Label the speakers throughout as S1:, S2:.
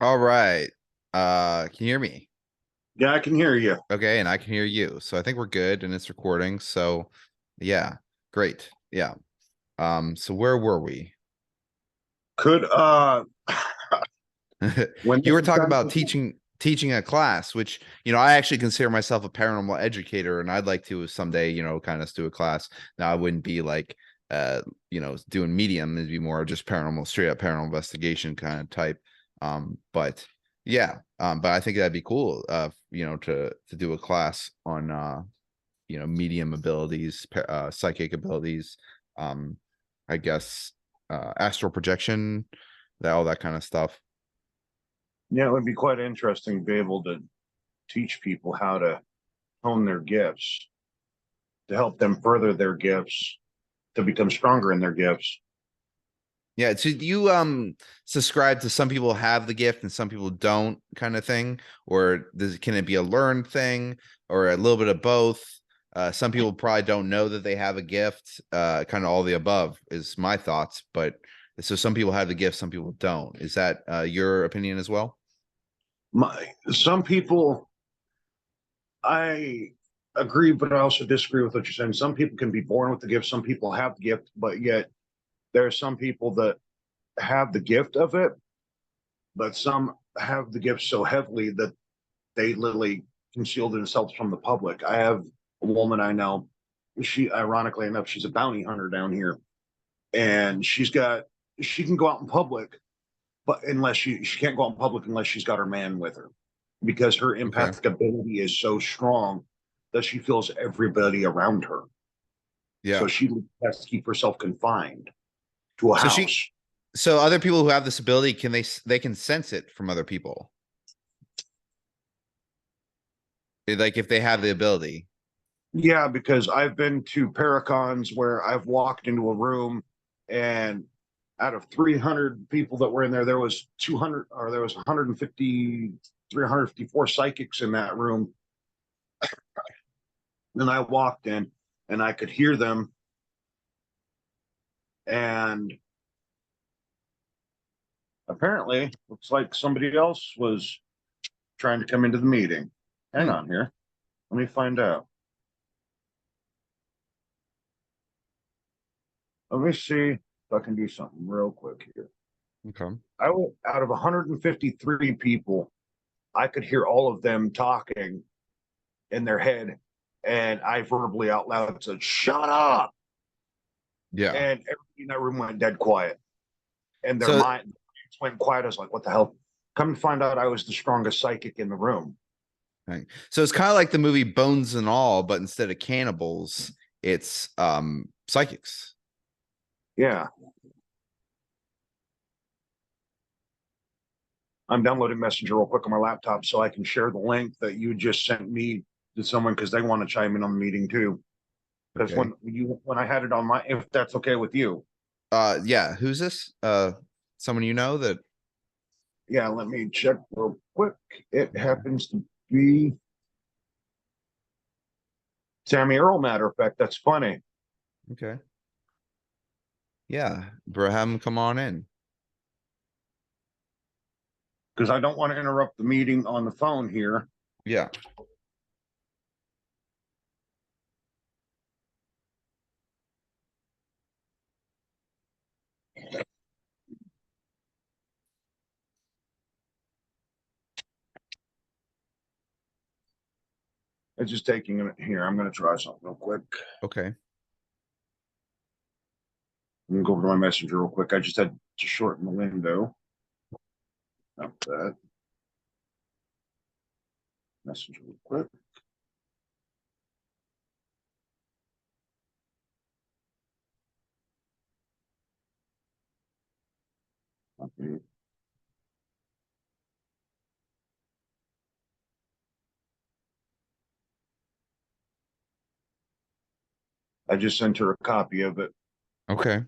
S1: All right. Can you hear me?
S2: Yeah, I can hear you.
S1: Okay, and I can hear you. So I think we're good and it's recording. So yeah, great. Yeah. So where were we?
S2: Could when
S1: You
S2: this
S1: were
S2: is
S1: talking
S2: done,
S1: about teaching a class, which, I actually consider myself a paranormal educator, and I'd like to someday, kind of do a class. Now I wouldn't be like doing medium, it'd be more just paranormal, straight up paranormal investigation kind of type. But yeah, but I think that'd be cool, to do a class on medium abilities, psychic abilities, um, I guess astral projection, that all that kind of stuff.
S2: yeah, it would be quite interesting to be able to teach people how to hone their gifts, to help them further their gifts, to become stronger in their gifts.
S1: Yeah, so do you subscribe to some people have the gift and some people don't kind of thing? Or can it be a learned thing or a little bit of both? Some people probably don't know that they have a gift. Kind of all the above is my thoughts. But so some people have the gift, some people don't. Is that your opinion as well?
S2: Some people, I agree, but I also disagree with what you're saying. Some people can be born with the gift. Some people have the gift, but yet there are some people that have the gift of it, but some have the gift so heavily that they literally conceal themselves from the public. I have a woman I know. She, ironically enough, she's a bounty hunter down here, and she can go out in public, but unless she can't go out in public unless she's got her man with her, because her
S1: Okay.
S2: empathic ability is so strong that she feels everybody around her. So
S1: Yeah.
S2: she has to keep herself confined to a
S1: So she,
S2: house.
S1: so other people who have this ability, can they can sense it from other people? Like if they have the ability.
S2: Yeah, because I've been to Paracons where I've walked into a room and out of 300 people that were in there, there was 200 or there was 150, 354 psychics in that room. And I walked in and I could hear them. And apparently, looks like somebody else was trying to come into the meeting. Hang
S1: Hmm.
S2: on here. Let me find out. Let me see if I can do something real quick here.
S1: Okay.
S2: I went out of 153 people, I could hear all of them talking in their head, and I verbally out loud said, "Shut up!"
S1: Yeah.
S2: And everybody in that room went dead quiet, and their
S1: So
S2: mind went quiet. I was like, "What the hell?" Come to find out, I was the strongest psychic in the room.
S1: right. So it's kind of like the movie Bones and All, but instead of cannibals, it's psychics.
S2: Yeah, I'm downloading Messenger real quick on my laptop so I can share the link that you just sent me to someone because they want to chime in on the meeting too. Because
S1: Okay.
S2: when I had it on my, if that's okay with you,
S1: Yeah, who's this? Someone you know that
S2: yeah, let me check real quick. It happens to be Sammy Earl, matter of fact. That's funny
S1: okay. Yeah, bro, have him come on in.
S2: because I don't want to interrupt the meeting on the phone here.
S1: Yeah.
S2: It's just taking a minute here. I'm going to try something real quick.
S1: Okay.
S2: I'm going to go over to my messenger real quick. I just had to shorten the window. Not that. Messenger real quick. Okay. I just sent her a copy of it.
S1: Okay.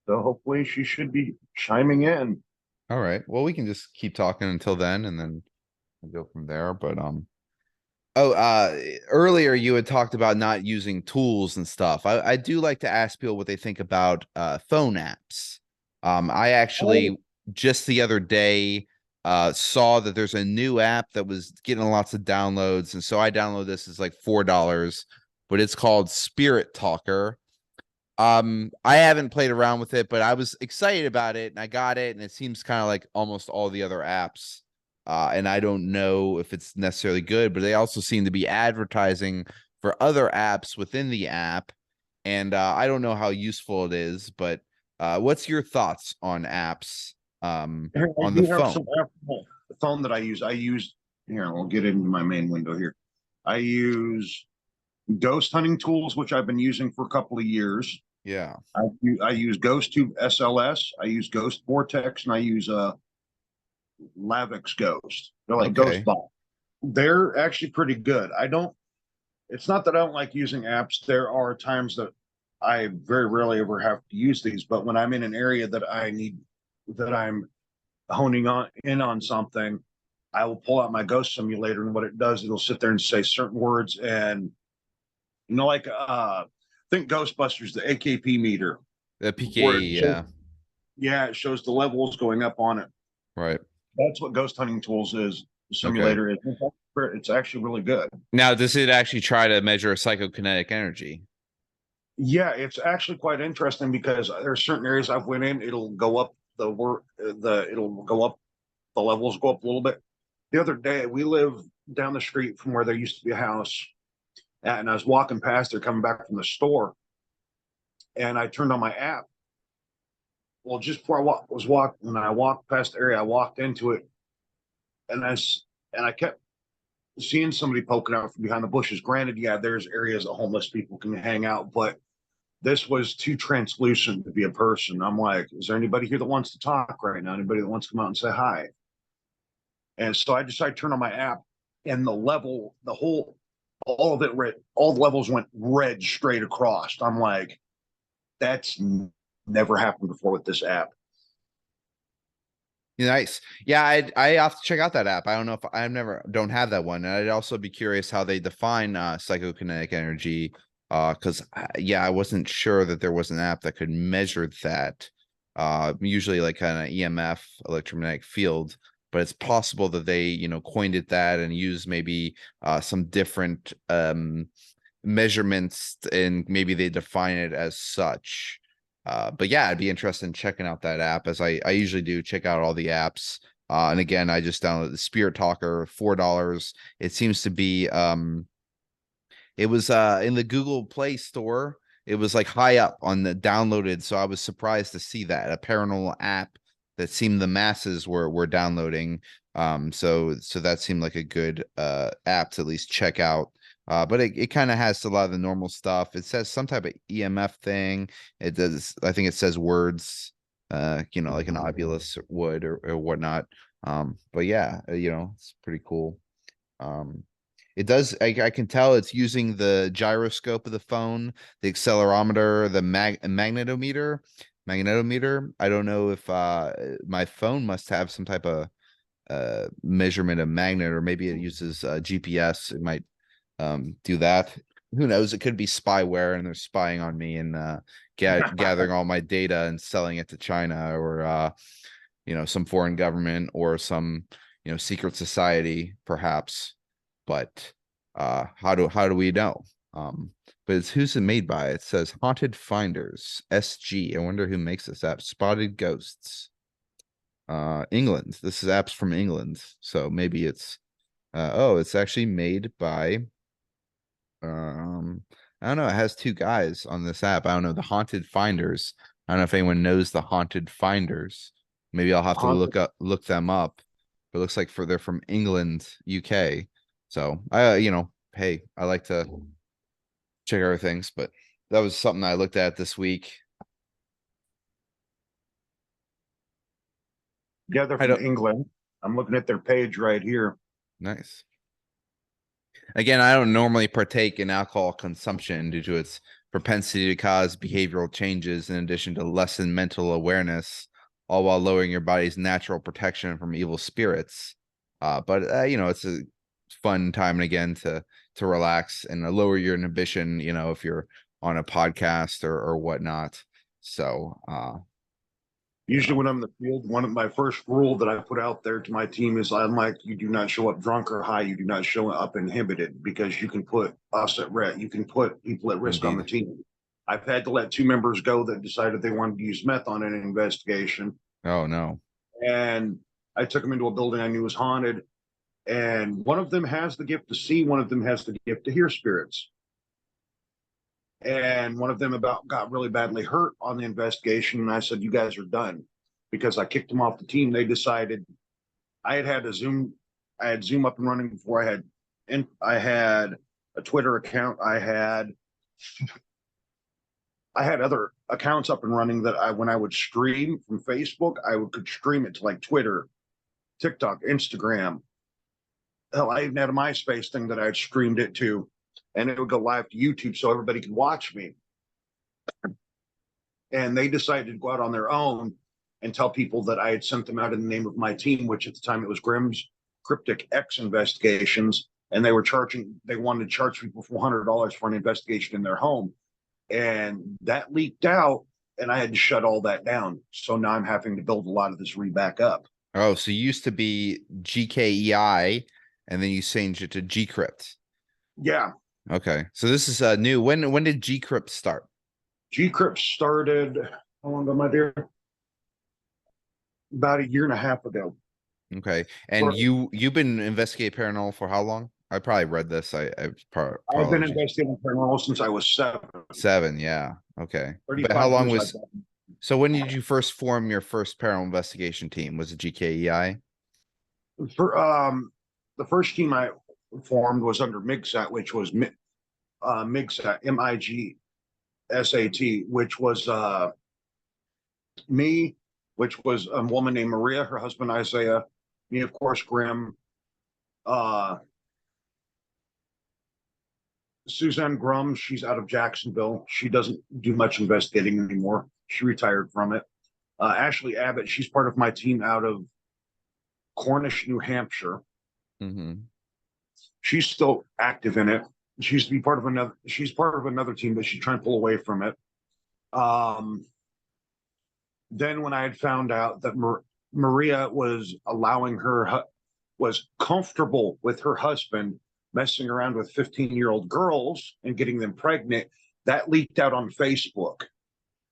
S2: So hopefully she should be chiming in.
S1: All right. Well, we can just keep talking until then and then we'll go from there. But Oh, earlier you had talked about not using tools and stuff. I do like to ask people what they think about phone apps. I
S2: Oh,
S1: actually just the other day saw that there's a new app that was getting lots of downloads, and so I downloaded this. It's like $4, but it's called Spirit Talker. I haven't played around with it, but I was excited about it and I got it, and it seems kind of like almost all the other apps. And I don't know if it's necessarily good, but they also seem to be advertising for other apps within the app. And I don't know how useful it is, but what's your thoughts on apps
S2: I
S1: on the
S2: do have some
S1: phone?
S2: the phone that I use. I use here. I'll get into my main window here. I use ghost hunting tools, which I've been using for a couple of years.
S1: Yeah.
S2: I use Ghost Tube SLS. I use Ghost Vortex, and I use Lavix Ghost. They're like Ghost
S1: Okay.
S2: Bot. They're actually pretty good. I don't. It's not that I don't like using apps. There are times that I very rarely ever have to use these, but when I'm in an area that I'm honing on in on something, I will pull out my ghost simulator, and what it does, it'll sit there and say certain words, and like think Ghostbusters, the AKP meter,
S1: The
S2: where
S1: PKE,
S2: it shows,
S1: yeah.
S2: yeah, it shows the levels going up on it.
S1: Right.
S2: That's what ghost hunting tools is. The
S1: Okay.
S2: simulator is. It's actually really good.
S1: Now, does it actually try to measure psychokinetic energy?
S2: Yeah, it's actually quite interesting because there are certain areas I've went in. It'll go up it'll go up, the levels go up a little bit. The other day, we live down the street from where there used to be a house, and I was walking past there coming back from the store, and I turned on my app. Well, just before was walking, when I walked past the area, I walked into it, and I kept seeing somebody poking out from behind the bushes. Granted, yeah, there's areas that homeless people can hang out, but this was too translucent to be a person. I'm like, is there anybody here that wants to talk right now? Anybody that wants to come out and say hi? And so I decided to turn on my app, and all of it, all the levels went red straight across. I'm like, that's never happened before with this app.
S1: Nice. Yeah, I have to check out that app. I don't know if I've never don't have that one. And I'd also be curious how they define psychokinetic energy. Because yeah, I wasn't sure that there was an app that could measure that. Usually like kind of EMF, electromagnetic field, but it's possible that they, coined it that and used maybe some different measurements and maybe they define it as such. But yeah, I'd be interested in checking out that app as I usually do, check out all the apps. And again, I just downloaded the Spirit Talker, $4. It seems to be it was in the Google Play Store. It was like high up on the downloaded, so I was surprised to see that a paranormal app that seemed the masses were downloading. So that seemed like a good app to at least check out. But it kind of has a lot of the normal stuff. It says some type of EMF thing. It does, I think it says words, like an obulus would or whatnot. But yeah, it's pretty cool. Um, it does. I can tell it's using the gyroscope of the phone, the accelerometer, the magnetometer. I don't know if my phone must have some type of measurement of magnet, or maybe it uses GPS. It might do that. Who knows? It could be spyware, and they're spying on me and gathering all my data and selling it to China or some foreign government or some secret society, perhaps. But how do we know? But it's who's it made by? It says Haunted Finders SG. I wonder who makes this app. Spotted Ghosts. England. This is apps from England, so maybe it's it's actually made by um I don't know. It has two guys on this app. I don't know, the Haunted Finders. I don't know if anyone knows the Haunted Finders. Maybe I'll have to look them up. But it looks like they're from England, UK. So hey, I like to check other things, but that was something I looked at this week.
S2: Yeah, they're
S1: I
S2: from
S1: don't
S2: England. I'm looking at their page right here.
S1: Nice. Again, I don't normally partake in alcohol consumption due to its propensity to cause behavioral changes in addition to lessen mental awareness, all while lowering your body's natural protection from evil spirits. But it's a fun time and again to relax and lower your inhibition, you know, if you're on a podcast or whatnot. So you
S2: Usually
S1: know,
S2: when I'm in the field, one of my first rule that I put out there to my team is I'm like, you do not show up drunk or high. You do not show up inhibited because you can put us at risk. You can put people at risk on the
S1: indeed.
S2: team. I've had to let 2 members go that decided they wanted to use meth on an investigation.
S1: Oh no.
S2: And I took them into a building I knew was haunted. And one of them has the gift to see, one of them has the gift to hear spirits. And one of them about got really badly hurt on the investigation. And I said, you guys are done because I kicked them off the team. They decided I had I had Zoom up and running before I had a Twitter account. I had other accounts up and running that when I would stream from Facebook, could stream it to like Twitter, TikTok, Instagram. Hell, I even had a MySpace thing that I had streamed it to, and it would go live to YouTube so everybody could watch me. And they decided to go out on their own and tell people that I had sent them out in the name of my team, which at the time it was Grimm's Cryptic X Investigations, and they wanted to charge people $400 for an investigation in their home. And that leaked out, and I had to shut all that down. So now I'm having to build a lot of this back up.
S1: Oh, so you used to be GKEI and then you changed it to Gcrypt.
S2: Yeah.
S1: Okay. So this is new. When did Gcrypt start?
S2: Gcrypt started, how long ago, my dear? About a year and a half ago.
S1: Okay. And you've been investigating paranormal for how long? I probably read this.
S2: I've been investigating paranormal since I was 7.
S1: 7, yeah. Okay. But how
S2: 35
S1: long
S2: years
S1: was so when did you first form your first paranormal investigation team? Was it GKEI?
S2: For the first team I formed was under MIGSAT, which was MIGSAT, MIGSAT, which was me, which was a woman named Maria, her husband Isaiah, me, of course, Grimm, Suzanne Grum, she's out of Jacksonville. She doesn't do much investigating anymore. She retired from it. Ashley Abbott, she's part of my team out of Cornish, New Hampshire.
S1: Mm-hmm.
S2: She's still active in it. She's part of another team, but she's trying to pull away from it. Then when I had found out that Maria was was comfortable with her husband messing around with 15-year-old girls and getting them pregnant, that leaked out on Facebook.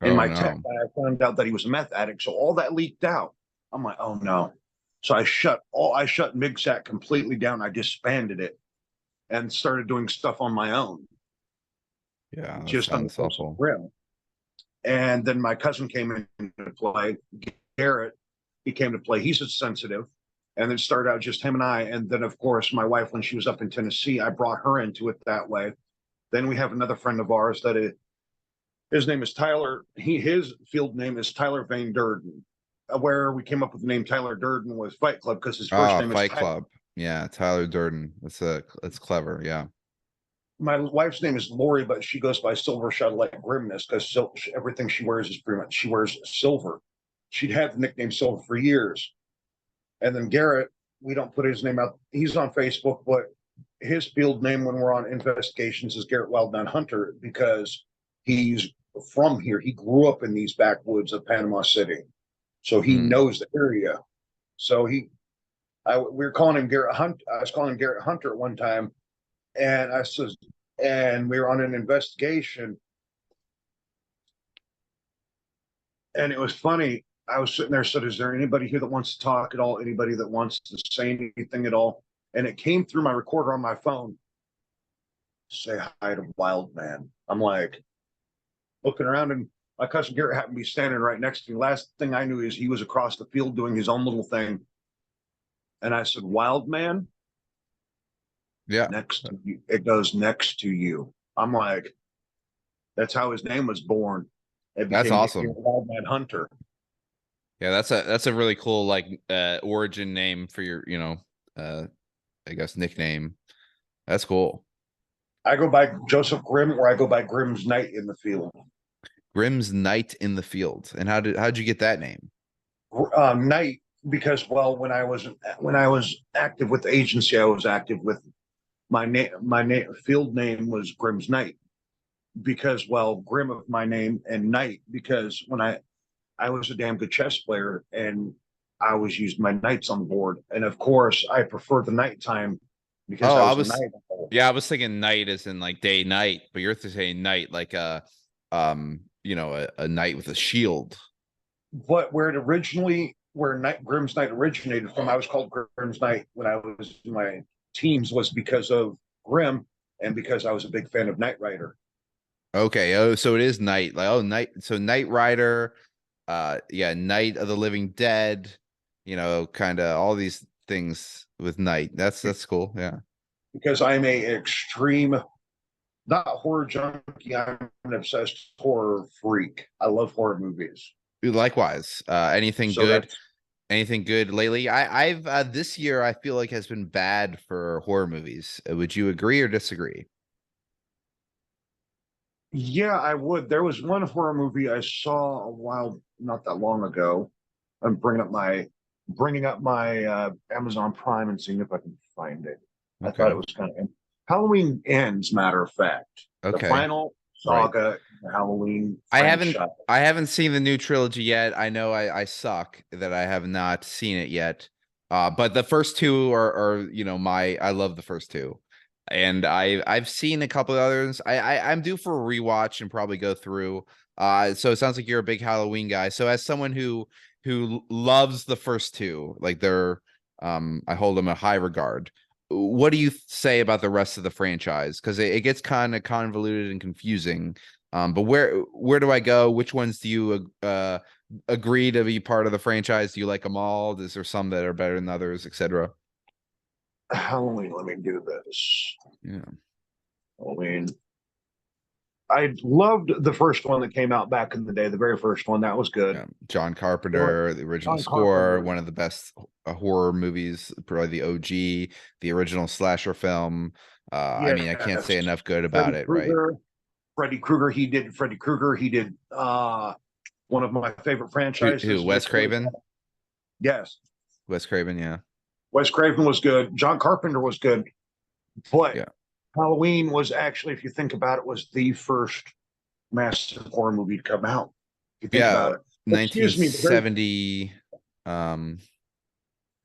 S2: In my tech, I found out that he was a meth addict. So all that leaked out. I'm like, oh no. So I shut MIGSAT completely down. I disbanded it and started doing stuff on my own.
S1: Yeah,
S2: just on the
S1: awful.
S2: Rim. And then my cousin came into play, Garrett. He came to play. He's a sensitive. And then started out just him and I. And then, of course, my wife, when she was up in Tennessee, I brought her into it that way. Then we have another friend of ours his name is Tyler. His field name is Tyler Van Durden. Where we came up with the name Tyler Durden was Fight Club because his first name is
S1: Fight Club. Yeah, Tyler Durden. That's clever. Yeah.
S2: My wife's name is Lori, but she goes by Silver Shadowlight Grimness because everything she wears is pretty much, she wears silver. She'd had the nickname Silver for years. And then Garrett, we don't put his name out. He's on Facebook, but his field name when we're on investigations is Garrett Wildman Hunter because he's from here. He grew up in these backwoods of Panama City. So he knows the area. So we were calling him Garrett Hunt. I was calling him Garrett Hunter at one time. And and we were on an investigation. And it was funny. I was sitting there, said, is there anybody here that wants to talk at all? Anybody that wants to say anything at all? And it came through my recorder on my phone. Say hi to Wildman. I'm like looking around, and my cousin Garrett happened to be standing right next to me. Last thing I knew is he was across the field doing his own little thing. And I said, Wildman?
S1: Yeah.
S2: Next to you. It goes next to you. I'm like, that's how his name was born.
S1: That's awesome.
S2: Wildman Hunter.
S1: Yeah, that's a really cool like origin name for your, I guess nickname. That's cool. I
S2: go by Joseph Grimm, or I go by Grimm's Night in the Field.
S1: Grimm's Night in the Field. And how'd you get that name?
S2: Night because well, when I was active with the agency, I was active with my name. My name field name was Grimm's Knight because well, Grimm of my name and Knight because when I was a damn good chess player and I always used my knights on the board, and of course I prefer the nighttime because
S1: Oh,
S2: I
S1: I
S2: was a
S1: was
S2: knight.
S1: yeah, I was thinking night as in like day night, but you're saying night like a knight with a shield.
S2: But where Grimm's Knight originated from, I was called Grimm's Knight when I was in my teams was because of Grimm and because I was a big fan of Knight Rider.
S1: Okay, oh, so it is night. Like oh, night. So Knight Rider, yeah, Night of the Living Dead, kind of all these things with night. That's cool. Yeah.
S2: Because I'm a extreme, not horror junkie, I'm an obsessed horror freak. I love horror movies.
S1: Likewise. Anything
S2: So
S1: good?
S2: that's
S1: Anything good lately? I've this year I feel like has been bad for horror movies. Would you agree or disagree?
S2: yeah, I would. There was one horror movie I saw a while, not that long ago. I'm bringing up my Amazon Prime and seeing if I can find it. I thought
S1: Okay.
S2: it was kind of Halloween Ends. Matter of fact, the
S1: Okay.
S2: final
S1: Right.
S2: saga in the Halloween
S1: I haven't
S2: franchise.
S1: I haven't seen the new trilogy yet. I know I suck that I have not seen it yet. But the first two are my I love the first two. And I've seen a couple of others. I'm due for a rewatch and probably go through. So it sounds like you're a big Halloween guy. So as someone who loves the first two, like they're I hold them in high regard. What do you say about the rest of the franchise? Because it gets kind of convoluted and confusing. But where do I go? Which ones do you agree to be part of the franchise? Do you like them all? Is there some that are better than others, etc.?
S2: Halloween. Let me do this.
S1: Yeah,
S2: Halloween. I loved the first one that came out back in the day. The very first one that was good.
S1: yeah. John
S2: There were
S1: Carpenter, the original
S2: John
S1: score,
S2: Carpenter.
S1: one of the best horror movies, probably the OG, the original slasher film. I mean, I can't
S2: Yes,
S1: say enough good about
S2: Freddy
S1: it, right?
S2: Krueger. Freddy Krueger. He did Freddy Krueger. He did one of my favorite
S1: Who?
S2: franchises,
S1: Wes
S2: which was
S1: Craven.
S2: yes,
S1: Wes Craven, yeah,
S2: Wes Craven was good. John Carpenter was good. But
S1: yeah,
S2: Halloween was actually, if you think about it, was the first massive horror movie to come out. If you think
S1: yeah.
S2: about it. Excuse me,
S1: 1970. Um,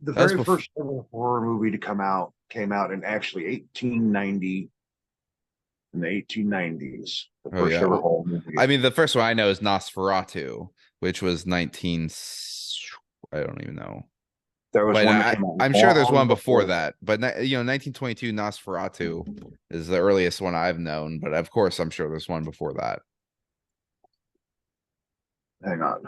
S2: the
S1: that was
S2: very
S1: before.
S2: first ever horror movie to come out came out in actually 1890 in the 1890s. The
S1: Oh
S2: first
S1: yeah.
S2: ever
S1: Well,
S2: horror
S1: I
S2: movie.
S1: mean, the first one I know is Nosferatu, which was 19. I don't even know,
S2: There was
S1: but
S2: one that came out
S1: I'm sure there's
S2: long
S1: one before
S2: before.
S1: that. But 1922 Nosferatu is the earliest one I've known. But of course, I'm sure there's one before that.
S2: Hang on.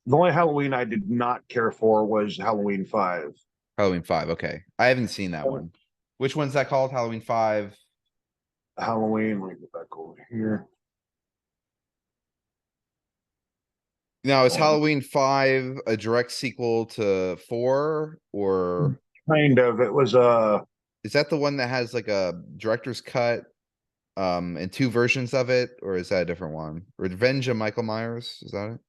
S2: The only Halloween I did not care for was Halloween 5.
S1: Halloween 5. Okay, I haven't seen that one. Which one's that called? Halloween 5.
S2: Halloween, let me go back over here.
S1: Now, is
S2: Um,
S1: Halloween 5 a direct sequel to 4, or
S2: kind of. It was
S1: is that the one that has like a director's cut and two versions of it, or is that a different one? Revenge of Michael Myers, is that it?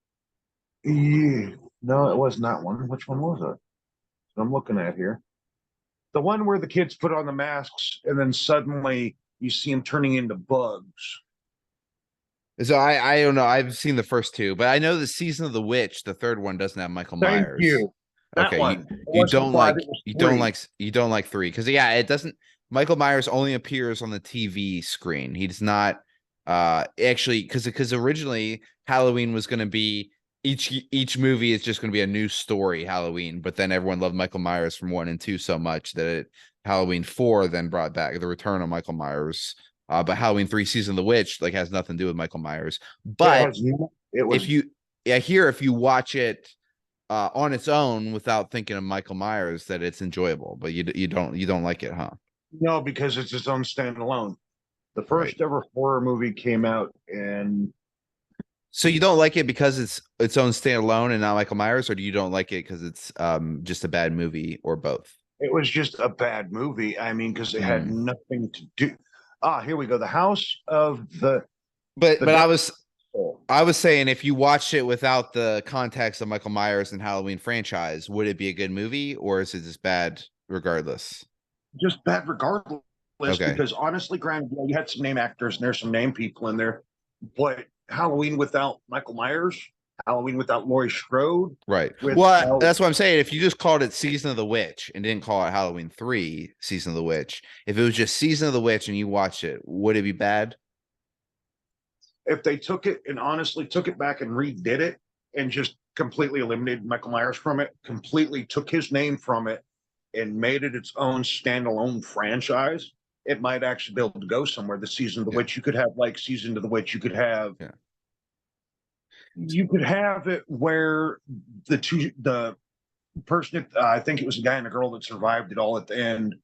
S2: yeah, no, it wasn't that one. Which one was it? I'm looking at here. The one where the kids put on the masks and then suddenly you see them turning into bugs.
S1: So I don't know. I've seen the first two, but I know the Season of the Witch, the third one, doesn't have Michael
S2: Thank
S1: Myers.
S2: you. That
S1: Okay,
S2: one. It wasn't five, it was
S1: you don't
S2: three.
S1: like you don't like 3 because yeah, it doesn't. Michael Myers only appears on the TV screen. He does not actually because originally Halloween was going to be each movie is just going to be a new story Halloween, but then everyone loved Michael Myers from 1 and 2 so much that Halloween 4 then brought back the return of Michael Myers. But Halloween 3 Season of the Witch like has nothing to do with Michael Myers.
S2: It
S1: But
S2: has it
S1: if
S2: was
S1: you yeah, here if you watch it on its own without thinking of Michael Myers, that it's enjoyable, but you don't like it, huh?
S2: no, because it's its own standalone. The
S1: Right.
S2: first ever horror movie came out and
S1: So you don't like it because it's its own standalone and not Michael Myers, or do you don't like it because it's just a bad movie, or both?
S2: it was just a bad movie. I mean, because it had
S1: Mm.
S2: nothing to do. Ah, here we go. The House of the
S1: But I
S2: Dark
S1: was I was saying if you watched it without the context of Michael Myers and Halloween franchise, would it be a good movie or is it just bad regardless?
S2: Just bad regardless.
S1: Okay.
S2: Because honestly, granted, you had some name actors and there's some name people in there, but Halloween without Michael Myers, Halloween without Laurie Strode,
S1: Right. Well,
S2: without
S1: that's what I'm saying. If you just called it Season of the Witch and didn't call it Halloween 3 Season of the Witch, if it was just Season of the Witch and you watched it, would it be bad?
S2: if they took it and honestly took it back and redid it and just completely eliminated Michael Myers from it, completely took his name from it and made it its own standalone franchise, it might actually be able to go somewhere. The Season of the
S1: Yeah.
S2: Witch, you could have like Season of the Witch,
S1: Yeah.
S2: you could have it where the person, I think it was a guy and a girl that survived it all at the end.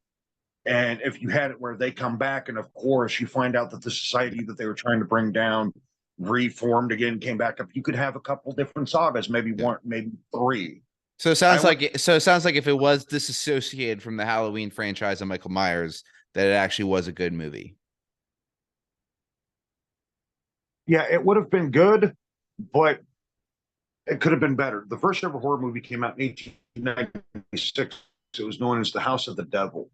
S2: And if you had it where they come back, and of course you find out that the society that they were trying to bring down reformed again, came back up, you could have a couple different sagas, maybe
S1: Yeah.
S2: one, maybe three.
S1: So it sounds like if it was disassociated from the Halloween franchise of Michael Myers, that it actually was a good movie.
S2: Yeah, it would have been good, but it could have been better. The first ever horror movie came out in 1896. It was known as The House of the Devil.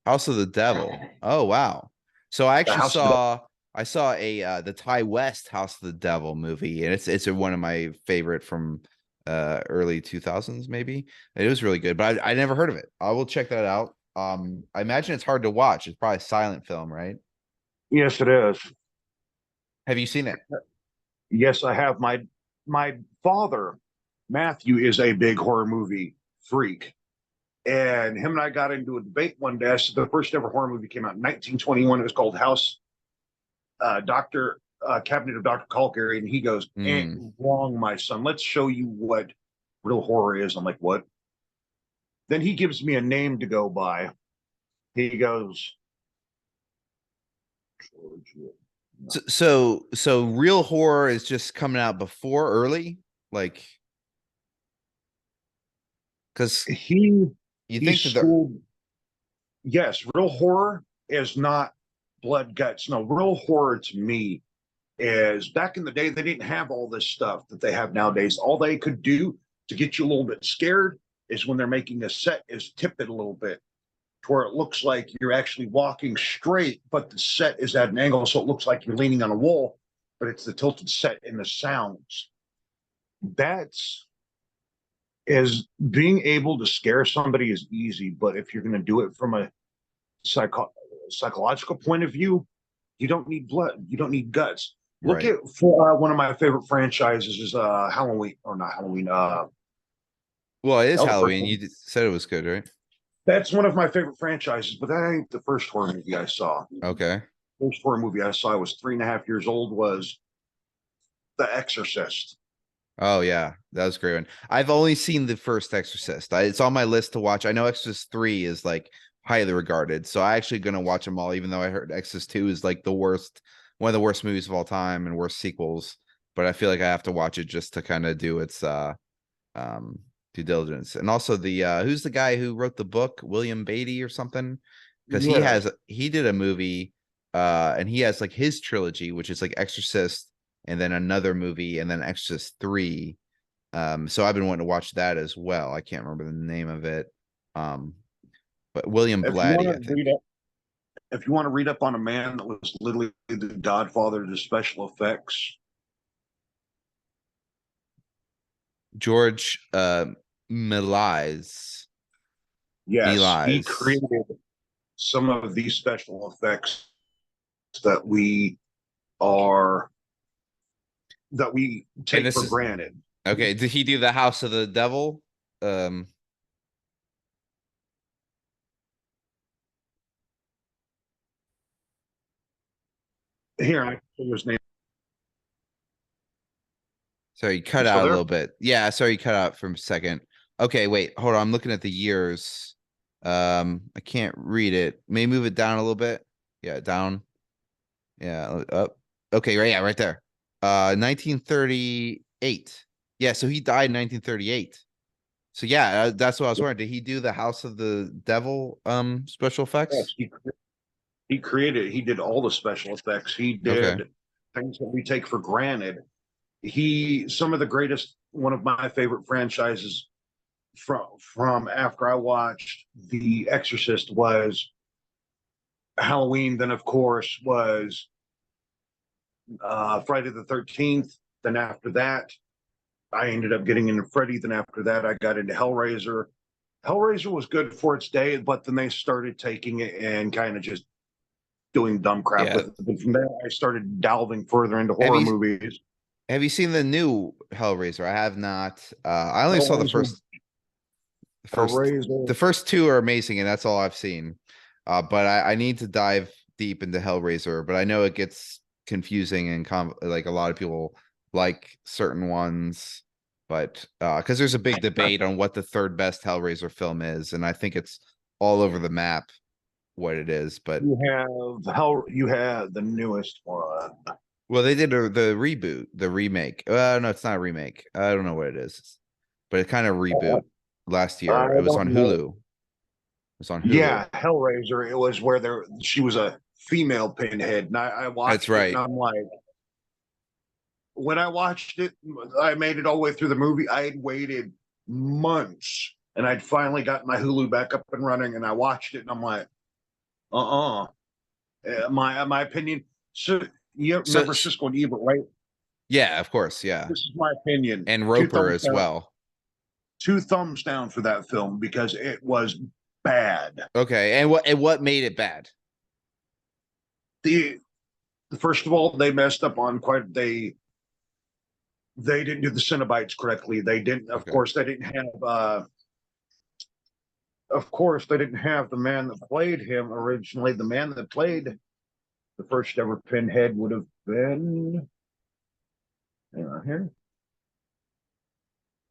S1: House of the Devil. Oh wow. So I actually
S2: House of the
S1: saw a the Ty West House of the Devil movie, and it's one of my favorite from early 2000s maybe. It was really good, but I never heard of it. I will check that out. I imagine it's hard to watch. It's probably a silent film, right?
S2: Yes, it is.
S1: Have you seen it?
S2: Yes, I have. My father, Matthew, is a big horror movie freak. And him and I got into a debate one day. So the first ever horror movie came out in 1921. It was called Doctor Cabinet of Dr. Caligari. And he goes, "Ain't wrong, my son. Let's show you what real horror is." I'm like, "What?" Then he gives me a name to go by. He goes, Georgia.
S1: So real horror is just coming out before early, like because
S2: He
S1: you
S2: he
S1: think that they're
S2: schooled. Yes, real horror is not blood guts. No, real horror to me is back in the day, they didn't have all this stuff that they have nowadays. All they could do to get you a little bit scared is when they're making a set is tip it a little bit to where it looks like you're actually walking straight, but the set is at an angle. So it looks like you're leaning on a wall, but it's the tilted set and the sounds. That's is being able to scare somebody is easy, but if you're going to do it from a psychological point of view, you don't need blood, you don't need guts. Look
S1: right.
S2: at for one of my favorite franchises is Halloween or not Halloween.
S1: Well, it is
S2: The first
S1: Halloween.
S2: one.
S1: You said it was good, right?
S2: That's one of my favorite franchises, but that ain't the first horror movie I saw.
S1: Okay.
S2: First horror movie I saw, I was 3.5 years old, was The Exorcist.
S1: Oh yeah, that was a great one. I've only seen the first Exorcist. It's on my list to watch. I know Exorcist 3 is like highly regarded, so I actually gonna watch them all, even though I heard Exorcist 2 is like one of the worst movies of all time and worst sequels. But I feel like I have to watch it just to kind of do its um due diligence. And also the who's the guy who wrote the book, William Beatty or something? Because
S2: Yes.
S1: he did a movie and he has like his trilogy, which is like Exorcist and then another movie and then Exorcist 3. So I've been wanting to watch that as well. I can't remember the name of it. But William
S2: If you want
S1: Blatty, I
S2: to
S1: think.
S2: read up, if you want to read up on a man that was literally the godfather to special effects,
S1: George Méliès.
S2: yes, he
S1: Méliès.
S2: created some of these special effects that we are that we
S1: And
S2: take
S1: this
S2: for
S1: is
S2: granted.
S1: okay. Did he do the House of the Devil?
S2: Here, I his name.
S1: Sorry, you cut
S2: You still
S1: out a
S2: there?
S1: little bit. Yeah, sorry, you cut out for a second. Okay, wait, hold on. I'm looking at the years. I can't read it. May move it down a little bit. Yeah, down. Yeah, up. Okay, right, yeah, right there. 1938. Yeah, so he died in 1938. So yeah, that's what I was wondering. Did he do the House of the Devil special
S2: Yes,
S1: effects?
S2: he created. He did all the special effects. He
S1: Okay.
S2: did things that we take for granted. some of the greatest, one of my favorite franchises from after I watched The Exorcist was Halloween. Then of course was Friday the 13th. Then after that, I ended up getting into Freddy. Then after that, I got into Hellraiser. Hellraiser was good for its day, but then they started taking it and kind of just doing dumb crap
S1: Yeah.
S2: with it. But from there, I started delving further into
S1: Have
S2: horror
S1: you
S2: movies.
S1: have you seen the new Hellraiser? I have not. I only saw
S2: Hellraiser,
S1: first
S2: Hellraiser.
S1: the first two are amazing, and that's all I've seen. But I need to dive deep into Hellraiser, but I know it gets confusing and like a lot of people like certain ones, but because there's a big debate on what the third best Hellraiser film is, and I think it's all over the map what it is. But
S2: You have the newest one.
S1: well, they did the reboot, the remake. No, it's not a remake. I don't know what it is, but it kind of reboot last
S2: I
S1: year. It was
S2: don't
S1: on
S2: know.
S1: Hulu. It was on Hulu.
S2: Yeah, Hellraiser. It was where she was a female pinhead, and I
S1: That's
S2: watched it, and
S1: right.
S2: I'm like, when I watched it, I made it all the way through the movie. I had waited months, and I'd finally got my Hulu back up and running, and I watched it, and I'm like, my opinion. So you
S1: So
S2: remember Siskel and Ebert, right?
S1: yeah, of course, yeah,
S2: This is my opinion.
S1: and
S2: Two
S1: Roper
S2: thumbs
S1: as
S2: down.
S1: well.
S2: Two thumbs down for that film because it was bad.
S1: Okay, and what made it bad?
S2: The First of all, they messed up on quite. They didn't do the Cenobites correctly. They didn't. Of
S1: Okay,
S2: course, they didn't have. Of course, they didn't have the man that played him originally. The man that played the first ever Pinhead would have been. Here.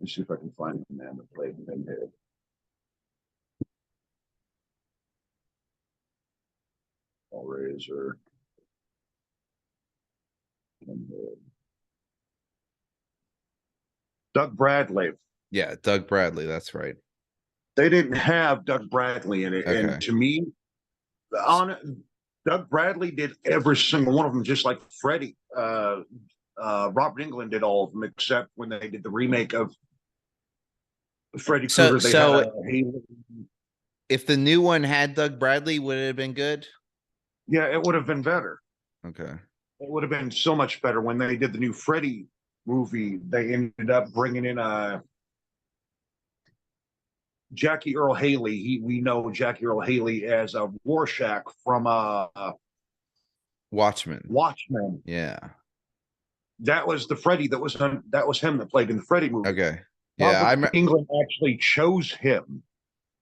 S2: Let's see if I can find the man that played Pinhead. Hellraiser. Doug Bradley.
S1: yeah, Doug Bradley. That's right.
S2: They didn't have Doug Bradley in it, and
S1: Okay,
S2: to me, on Doug Bradley did every single one of them, just like Freddy. Robert Englund did all of them, except when they did the remake of Freddy
S1: so
S2: Krueger. They had
S1: so
S2: a
S1: if the new one had Doug Bradley, would it have been good?
S2: yeah, it would have been better.
S1: Okay,
S2: It would have been so much better when they did the new Freddy movie. They ended up bringing in Jackie Earl Haley. We know Jackie Earl Haley as a Rorschach from
S1: Watchmen.
S2: Watchmen.
S1: Yeah.
S2: That was the Freddy that was him that played in the Freddy movie.
S1: Okay. Yeah,
S2: Robert
S1: I'm.
S2: Englund actually chose him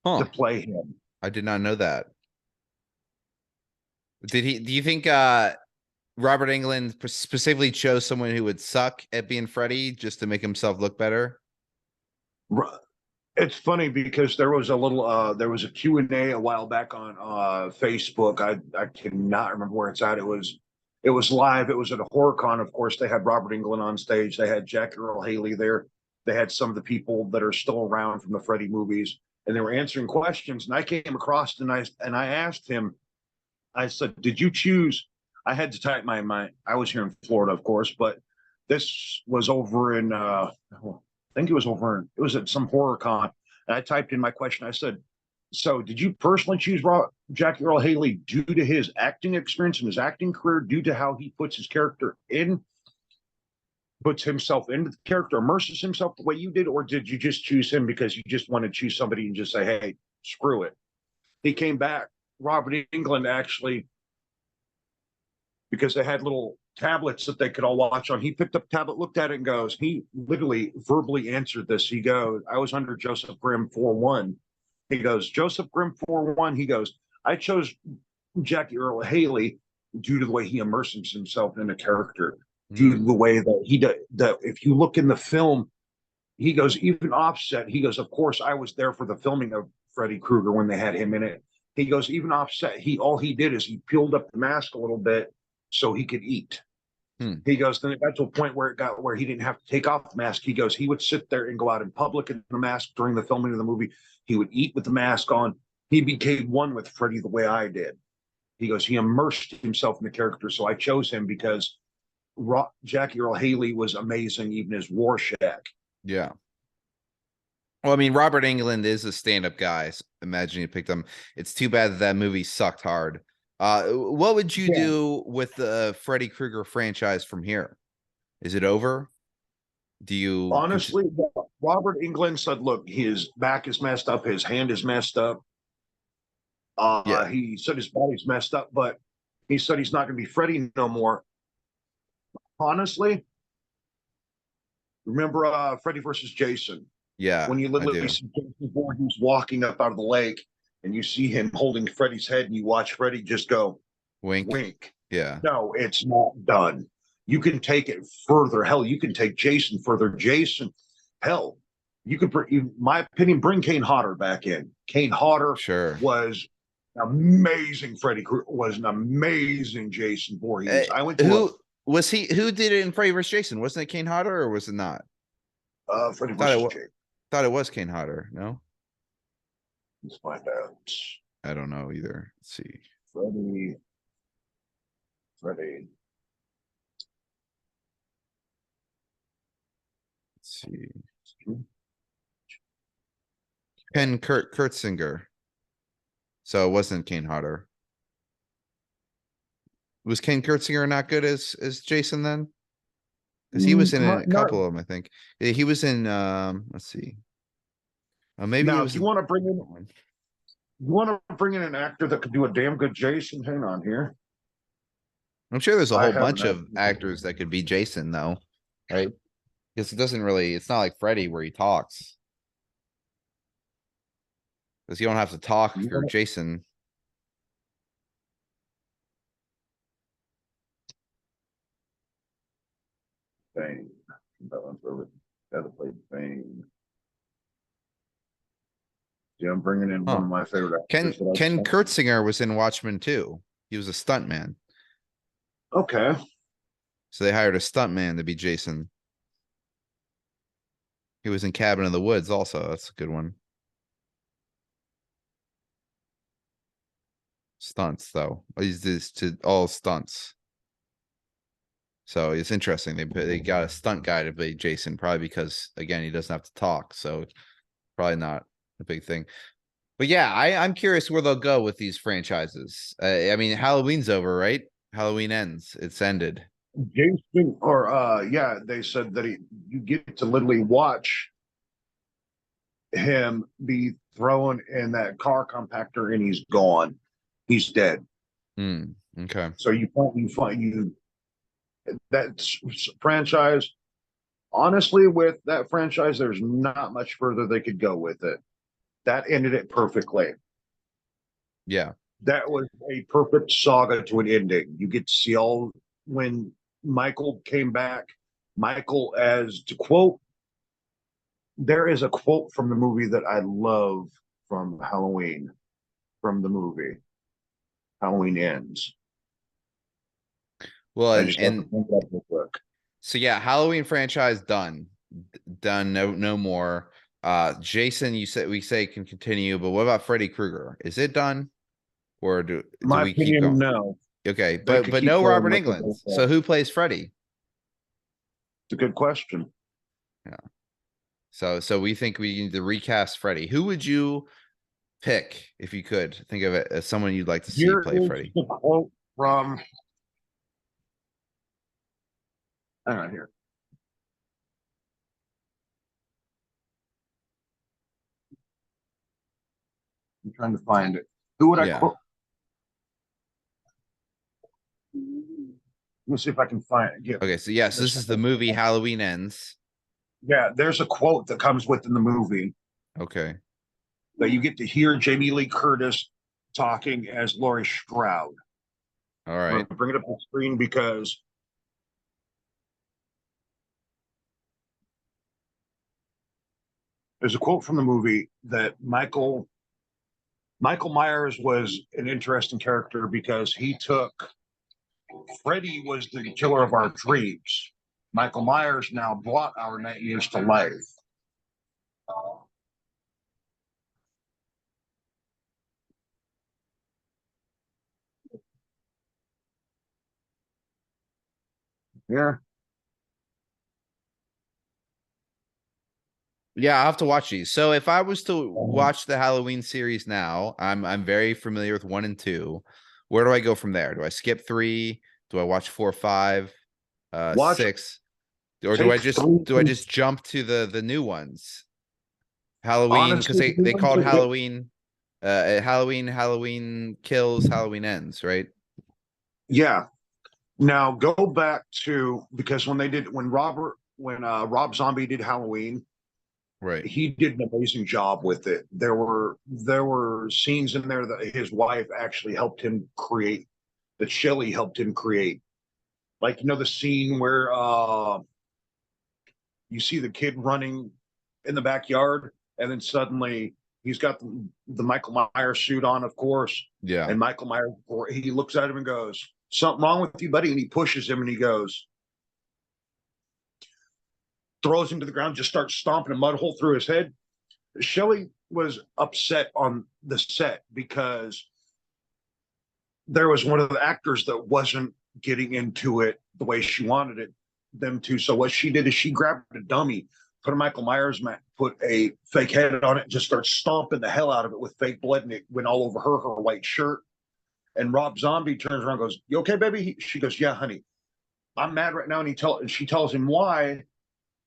S2: to
S1: Huh.
S2: play him.
S1: I did not know that. Did he? Do you think Robert Englund specifically chose someone who would suck at being Freddy just to make himself look better?
S2: It's funny because there was a Q&A a while back on Facebook. I cannot remember where it's at. It was live. It was at a HorrorCon. Of course, they had Robert Englund on stage. They had Jack Earl Haley there. They had some of the people that are still around from the Freddy movies, and they were answering questions. And I came across and I asked him. I said, "Did you choose?" I had to type my. I was here in Florida, of course, but this was over in. I think it was at some horror con. And I typed in my question. I said, "So, did you personally choose Jackie Earl Haley due to his acting experience and his acting career, due to how he puts his character in, puts himself into the character, immerses himself the way you did, or did you just choose him because you just want to choose somebody and just say, hey, screw it?" He came back. Robert Englund actually, because they had little tablets that they could all watch on. He picked up a tablet, looked at it, and goes, he literally verbally answered this. He goes, I was under Joseph Grimm 4-1. He goes, Joseph Grimm 4-1. He goes, I chose Jackie Earl Haley due to the way he immerses himself in a character, due to the way that he does. That if you look in the film, he goes, even Offset, he goes, of course, I was there for the filming of Freddy Krueger when they had him in it. He goes, even Offset, all he did is he peeled up the mask a little bit so he could eat. He goes, then it got to a point where he didn't have to take off the mask. He goes, he would sit there and go out in public in the mask during the filming of the movie. He would eat with the mask on. He became one with Freddy the way I did. He goes, he immersed himself in the character. So I chose him because Jackie Earl Haley was amazing, even as Rorschach.
S1: Yeah. Well, I mean, Robert Englund is a stand-up guy. So imagine you picked him. It's too bad that that movie sucked hard. What would you
S2: Yeah.
S1: do with the Freddy Krueger franchise from here? Is it over? Do you
S2: Honestly, Robert Englund said, "Look, his back is messed up, his hand is messed up.
S1: yeah,
S2: He said his body's messed up, but he said he's not going to be Freddy no more." Honestly, remember Freddy versus Jason
S1: yeah,
S2: when you
S1: I
S2: literally
S1: do.
S2: see Jason Voorhees walking up out of the lake, and you see him holding Freddy's head, and you watch Freddy just go
S1: Wink.
S2: wink.
S1: Yeah.
S2: No, it's not done. You can take it further. Hell, you can take Jason further. Jason, hell, you could, in my opinion, bring Kane Hodder back in. Kane Hodder
S1: Sure.
S2: was amazing. Freddy was an amazing Jason
S1: Uh,
S2: Voorhees. I went to a
S1: who was he? Who did it in Freddy vs. Jason? Wasn't it Kane Hodder or was it not?
S2: Freddy
S1: Thought it
S2: versus
S1: was.
S2: Jason.
S1: Thought it was Kane Hodder. No,
S2: Let's find out.
S1: I don't know either. Let's see.
S2: Freddy.
S1: Let's see. Ken Kurtzinger. So it wasn't Kane Hodder. Was Ken Kurtzinger not good as Jason then? Because he was in a
S2: Not,
S1: couple of them, I think. Yeah, he was in let's see. Maybe it
S2: now, if
S1: was
S2: you want to bring in, you want to bring in an actor that could do a damn good Jason. Hang on here.
S1: I'm sure there's a
S2: I
S1: whole
S2: have an
S1: bunch of
S2: idea.
S1: actors that could be Jason though, right? Because it doesn't really, it's not like Freddy where he talks. Because you don't have to talk if
S2: You
S1: you're
S2: want
S1: Jason.
S2: to Bane. That one's over. That played Bane. Yeah, I'm bringing in one
S1: Huh.
S2: of my favorite
S1: Ken
S2: actors that I've
S1: Ken
S2: seen.
S1: Kurtzinger was in Watchmen too. He was a stuntman.
S2: Okay.
S1: So they hired a stuntman to be Jason. He was in Cabin in the Woods also. That's a good one. Stunts though. He's this to all stunts. So it's interesting. They got a stunt guy to be Jason, probably because again he doesn't have to talk. So probably not a big thing. But yeah, I'm curious where they'll go with these franchises. I mean, Halloween's over, right? Halloween ends. It's ended.
S2: Jason, or yeah, they said that you get to literally watch him be thrown in that car compactor and he's gone. He's dead.
S1: Okay.
S2: So you that franchise. Honestly, with that franchise, there's not much further they could go with it. That ended it perfectly.
S1: Yeah.
S2: That was a perfect saga to an ending. You get to see all when Michael came back. Michael, as to quote, there is a quote from the movie that I love from Halloween, from the movie Halloween Ends.
S1: Well,
S2: I
S1: and
S2: just have to
S1: and
S2: think that real quick.
S1: so yeah, Halloween franchise done. Done. No more. Jason, you said we say can continue, but what about Freddy Krueger? Is it done? Or do
S2: My
S1: we keep
S2: opinion,
S1: going?
S2: no.
S1: Okay,
S2: They
S1: but
S2: could keep
S1: no
S2: going
S1: Robert
S2: with it.
S1: England. So who plays Freddy?
S2: It's a good question.
S1: Yeah. So we think we need to recast Freddy. Who would you pick if you could think of it as someone you'd like to see
S2: Here
S1: play
S2: is
S1: Freddy?
S2: the quote from. Hang on here. I'm trying to find it. Who would I
S1: Yeah.
S2: quote? Let me see if I can find it. Yeah,
S1: Okay. So yes, this is the movie Halloween Ends.
S2: yeah. There's a quote that comes within the movie
S1: Okay.
S2: that you get to hear Jamie Lee Curtis talking as Laurie Strode.
S1: All
S2: I'm going
S1: right.
S2: to bring it up on the screen because there's a quote from the movie that Michael Myers was an interesting character because he took Freddy was the killer of our dreams. Michael Myers now brought our nightmares to life. Yeah.
S1: Yeah, I'll have to watch these. So if I was to watch the Halloween series now, I'm very familiar with 1 and 2. Where do I go from there? Do I skip 3? Do I watch 4, 5,
S2: Watch,
S1: 6? Or do I
S2: take
S1: just
S2: three.
S1: jump to the new ones? Halloween, because
S2: Honestly,
S1: they called Halloween Halloween kills, Halloween ends, right?
S2: yeah. Now go back to, because when Rob Zombie did Halloween,
S1: Right.
S2: he did an amazing job with it. There were scenes in there that his wife actually helped him create, that Shelley helped him create. Like, the scene where you see the kid running in the backyard, and then suddenly he's got the Michael Myers suit on, of course.
S1: Yeah.
S2: And Michael Myers, he looks at him and goes, "Something wrong with you, buddy?" And he pushes him and he goes, throws him to the ground, just starts stomping a mud hole through his head. Shelley was upset on the set because there was one of the actors that wasn't getting into it the way she wanted them to. So what she did is she grabbed a dummy, put a Michael Myers mat, put a fake head on it, and just started stomping the hell out of it with fake blood, and it went all over her white shirt. And Rob Zombie turns around and goes, "You okay, baby?" She goes, "Yeah, honey. I'm mad right now." And she tells him why,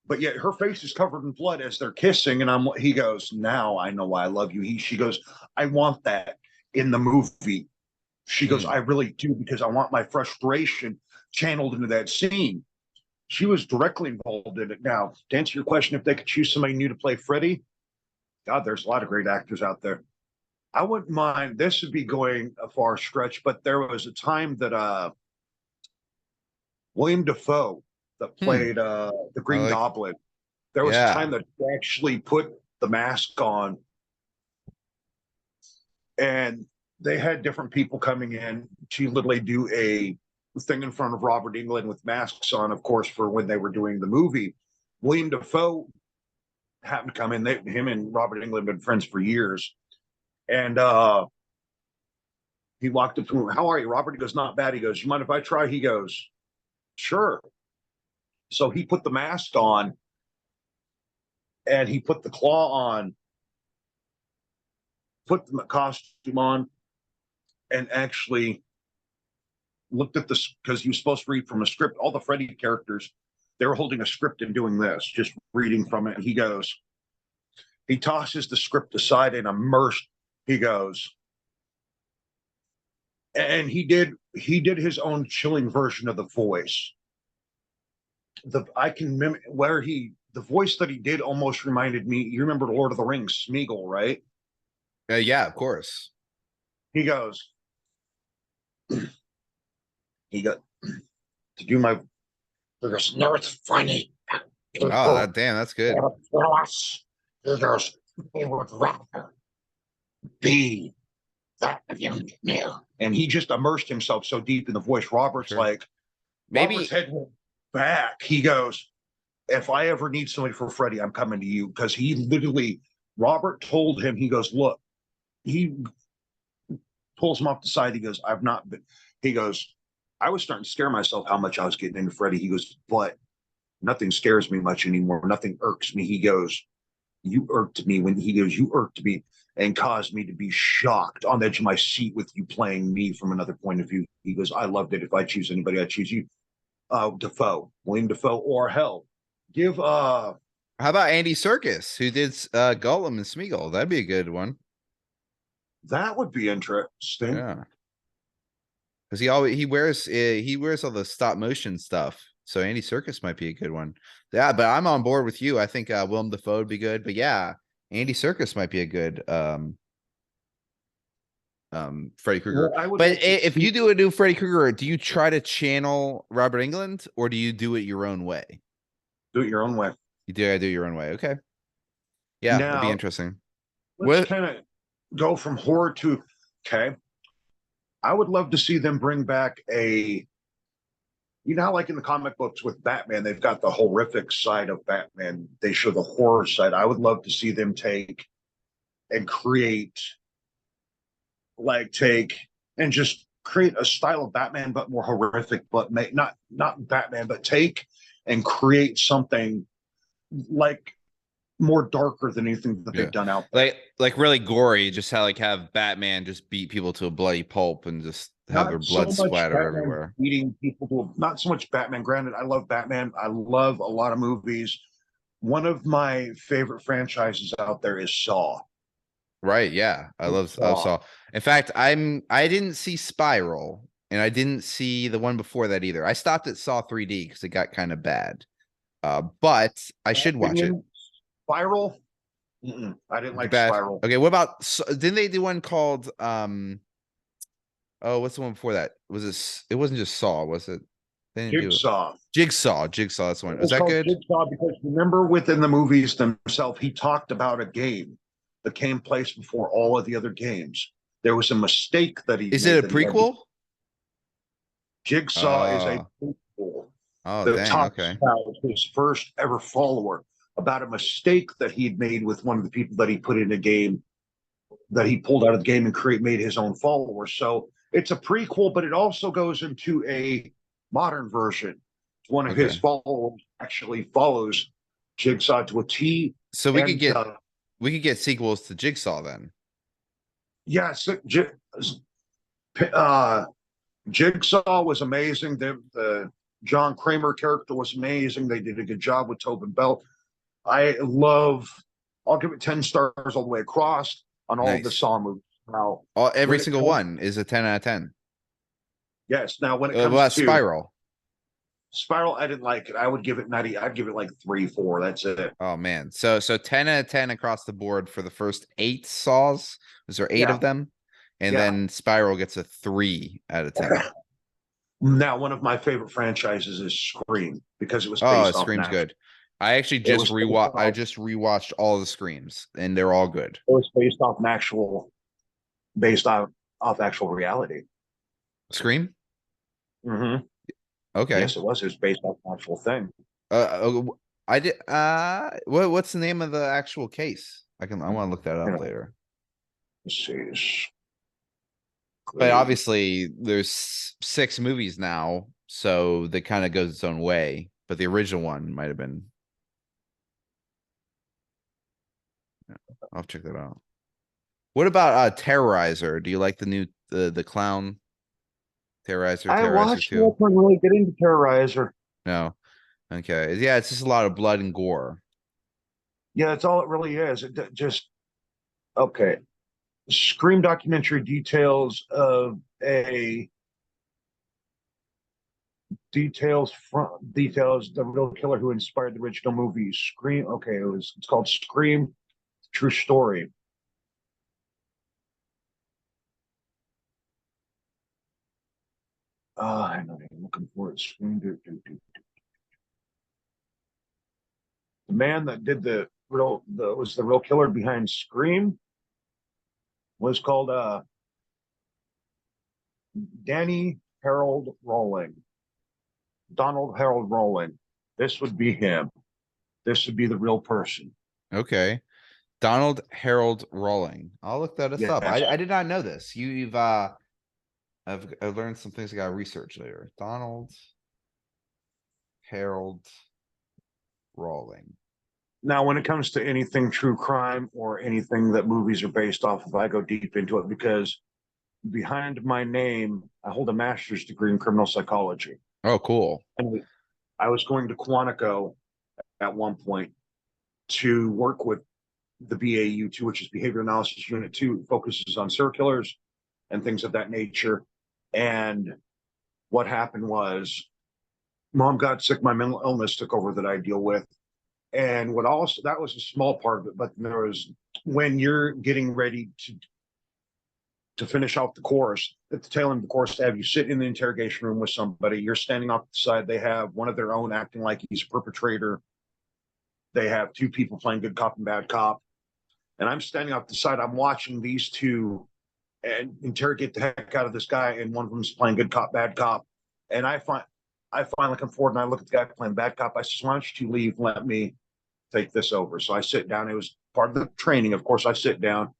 S2: but yet her face is covered in blood as they're kissing. And he goes, "Now I know why I love you." She goes, "I want that in the movie." She goes,
S1: Mm.
S2: "I really do, because I want my frustration channeled into that scene." She was directly involved in it. Now, to answer your question, if they could choose somebody new to play Freddy, God, there's a lot of great actors out there. I wouldn't mind. This would be going a far stretch, but there was a time that William Defoe, that
S1: Hmm.
S2: played the
S1: I
S2: Green
S1: like,
S2: Goblin, there was a
S1: yeah.
S2: time that he actually put the mask on, and they had different people coming in to literally do a thing in front of Robert Englund with masks on, of course, for when they were doing the movie. William Defoe happened to come in. Him and Robert Englund have been friends for years. And he walked up to him, "How are you, Robert?" He goes, "Not bad." He goes, "You mind if I try?" He goes, "Sure." So he put the mask on, and he put the claw on, put the costume on, and actually looked at this, because he was supposed to read from a script. All the Freddy characters, they were holding a script and doing this, just reading from it. He goes, he tosses the script aside and immersed. He goes, and he did his own chilling version of the voice. I can mimic where the voice that he did almost reminded me. You remember Lord of the Rings, Smeagol, right?
S1: Yeah, of course.
S2: He goes, he got to do my. He goes, "No, it's funny.
S1: Oh,
S2: People
S1: that damn, that's good.
S2: kill us." He goes, "They would rather be that of you knew." And he just immersed himself so deep in the voice.
S1: Sure.
S2: Robert's
S1: Maybe
S2: head went back. He goes, "If I ever need somebody for Freddie, I'm coming to you." Because he literally, Robert told him, he goes, "Look," he pulls him off the side. He goes, "I've not been," he goes, "I was starting to scare myself how much I was getting into Freddie." He goes, "But nothing scares me much anymore. Nothing irks me." He goes, "You irked me when," he goes, "You irked me and caused me to be shocked on the edge of my seat with you playing me from another point of view." He goes, "I loved it. If I choose anybody, I choose you." Defoe, William Defoe, or hell, give
S1: how about Andy Serkis, who did Gollum and Smeagol? That'd be a good one.
S2: that would be interesting.
S1: Yeah. Because he wears all the stop motion stuff. So Andy Serkis might be a good one. Yeah, but I'm on board with you. I think Willem Dafoe would be good. But yeah, Andy Serkis might be a good Freddy
S2: Well,
S1: Krueger.
S2: I would
S1: But
S2: like to
S1: if
S2: see
S1: you do a new Freddy Krueger, do you try to channel Robert England or do you do it your own way?
S2: do it your own way.
S1: You do I do your own way. Okay. Yeah, that'd be
S2: Now,
S1: interesting.
S2: let's
S1: What
S2: kind of go from horror to, okay. I would love to see them bring back how like in the comic books with Batman, they've got the horrific side of Batman. They show the horror side. I would love to see them take and create, like take and just create a style of Batman, but more horrific, but make not Batman, but take and create something like more darker than anything that
S1: Yeah.
S2: they've done out there.
S1: Like really gory, just how like have Batman just beat people to a bloody pulp and just have their
S2: Not so
S1: blood
S2: much
S1: splatter
S2: Batman
S1: everywhere.
S2: beating people to not so much Batman. Granted, I love Batman. I love a lot of movies. One of my favorite franchises out there is Saw.
S1: Right, yeah. I
S2: Saw.
S1: saw. In fact, I didn't see Spiral and I didn't see the one before that either. I stopped at Saw 3D because it got kind of bad. But I
S2: My
S1: should watch it.
S2: opinion, Spiral. I didn't like
S1: Bad.
S2: Spiral.
S1: Okay, what about didn't they do one called oh, what's the one before that? Was it wasn't just Saw, was it? They didn't do it.
S2: Jigsaw.
S1: Jigsaw, that's the one.
S2: It
S1: Was
S2: was
S1: that
S2: called
S1: good?
S2: Jigsaw because remember within the movies themselves, he talked about a game that came place before all of the other games. There was a mistake that he
S1: Is
S2: made
S1: it a
S2: that he had to.
S1: prequel?
S2: Jigsaw is a prequel
S1: Oh,
S2: that
S1: dang,
S2: talks
S1: okay.
S2: about his first ever follower, about a mistake that he'd made with one of the people that he put in a game that he pulled out of the game and made his own follower. So it's a prequel, but it also goes into a modern version. One of his
S1: Okay.
S2: followers actually follows Jigsaw to a T.
S1: So
S2: And
S1: we could get sequels to Jigsaw then.
S2: yes, uh, Jigsaw was amazing. The John Kramer character was amazing. They did a good job with Tobin Bell. I'll give it 10 stars all the way across on all of the
S1: Nice.
S2: Saw movies. Now,
S1: Every
S2: when it
S1: single
S2: comes,
S1: one is a 10 out of 10.
S2: yes, now when it
S1: What
S2: comes
S1: about
S2: to
S1: Spiral?
S2: Spiral, I didn't like it. I would give it 90. I'd give it like 3, 4. That's it.
S1: Oh man. So 10 out of 10 across the board for the first 8 Saws. Was there 8
S2: Yeah,
S1: of them? And
S2: yeah.
S1: then Spiral gets a 3 out of 10.
S2: Now, one of my favorite franchises is Scream because it was
S1: Oh,
S2: based off
S1: Scream's
S2: natural.
S1: good. I actually
S2: It
S1: just
S2: was based
S1: rewatched I
S2: off.
S1: just rewatched all the Screams and they're all good.
S2: It was based off actual, based off actual reality.
S1: Scream?
S2: Mm-hmm.
S1: Okay.
S2: Yes, it was. It was based off an actual thing.
S1: I did what's the name of the actual case? I want to look that
S2: You
S1: up
S2: know,
S1: later.
S2: let's see.
S1: But obviously there's 6 movies now, so that kind of goes its own way. But the original one might have been. Yeah, I'll check that out. What about Terrorizer? Do you like the new the clown
S2: I
S1: Terrorizer
S2: watched
S1: 2?
S2: it and really get into Terrorizer.
S1: No. Okay. Yeah, it's just a lot of blood and gore.
S2: Yeah, that's all it really is. It just okay. Scream documentary details the real killer who inspired the original movie Scream. Okay, it's called Scream, True Story. I know I'm looking for it. Scream. The man that did was the real killer behind Scream was called Danny Harold Rowling. Donald Harold Rowling. This would be him. This would be the real person.
S1: Okay. Donald Harold Rawling. I'll look that up.
S2: Yes.
S1: I did not know this. You've I've learned some things I got research later. Donald Harold Rawling.
S2: Now, when it comes to anything true crime or anything that movies are based off of, I go deep into it because behind my name, I hold a master's degree in criminal psychology.
S1: Oh, cool.
S2: And I was going to Quantico at one point to work with the BAU2, which is Behavior Analysis Unit 2, focuses on serial killers and things of that nature. And what happened was mom got sick, my mental illness took over that I deal with. And what also that was a small part of it, but there was when you're getting ready to finish off the course, at the tail end of the course, to have you sit in the interrogation room with somebody, you're standing off the side, they have one of their own acting like he's a perpetrator. They have 2 people playing good cop and bad cop. And I'm standing off the side, I'm watching these 2 and interrogate the heck out of this guy, and one of them's playing good cop, bad cop. And I finally come forward and I look at the guy playing bad cop. I said, why don't you leave? Let me take this over. So I sit down. It was part of the training. Of course, I sit down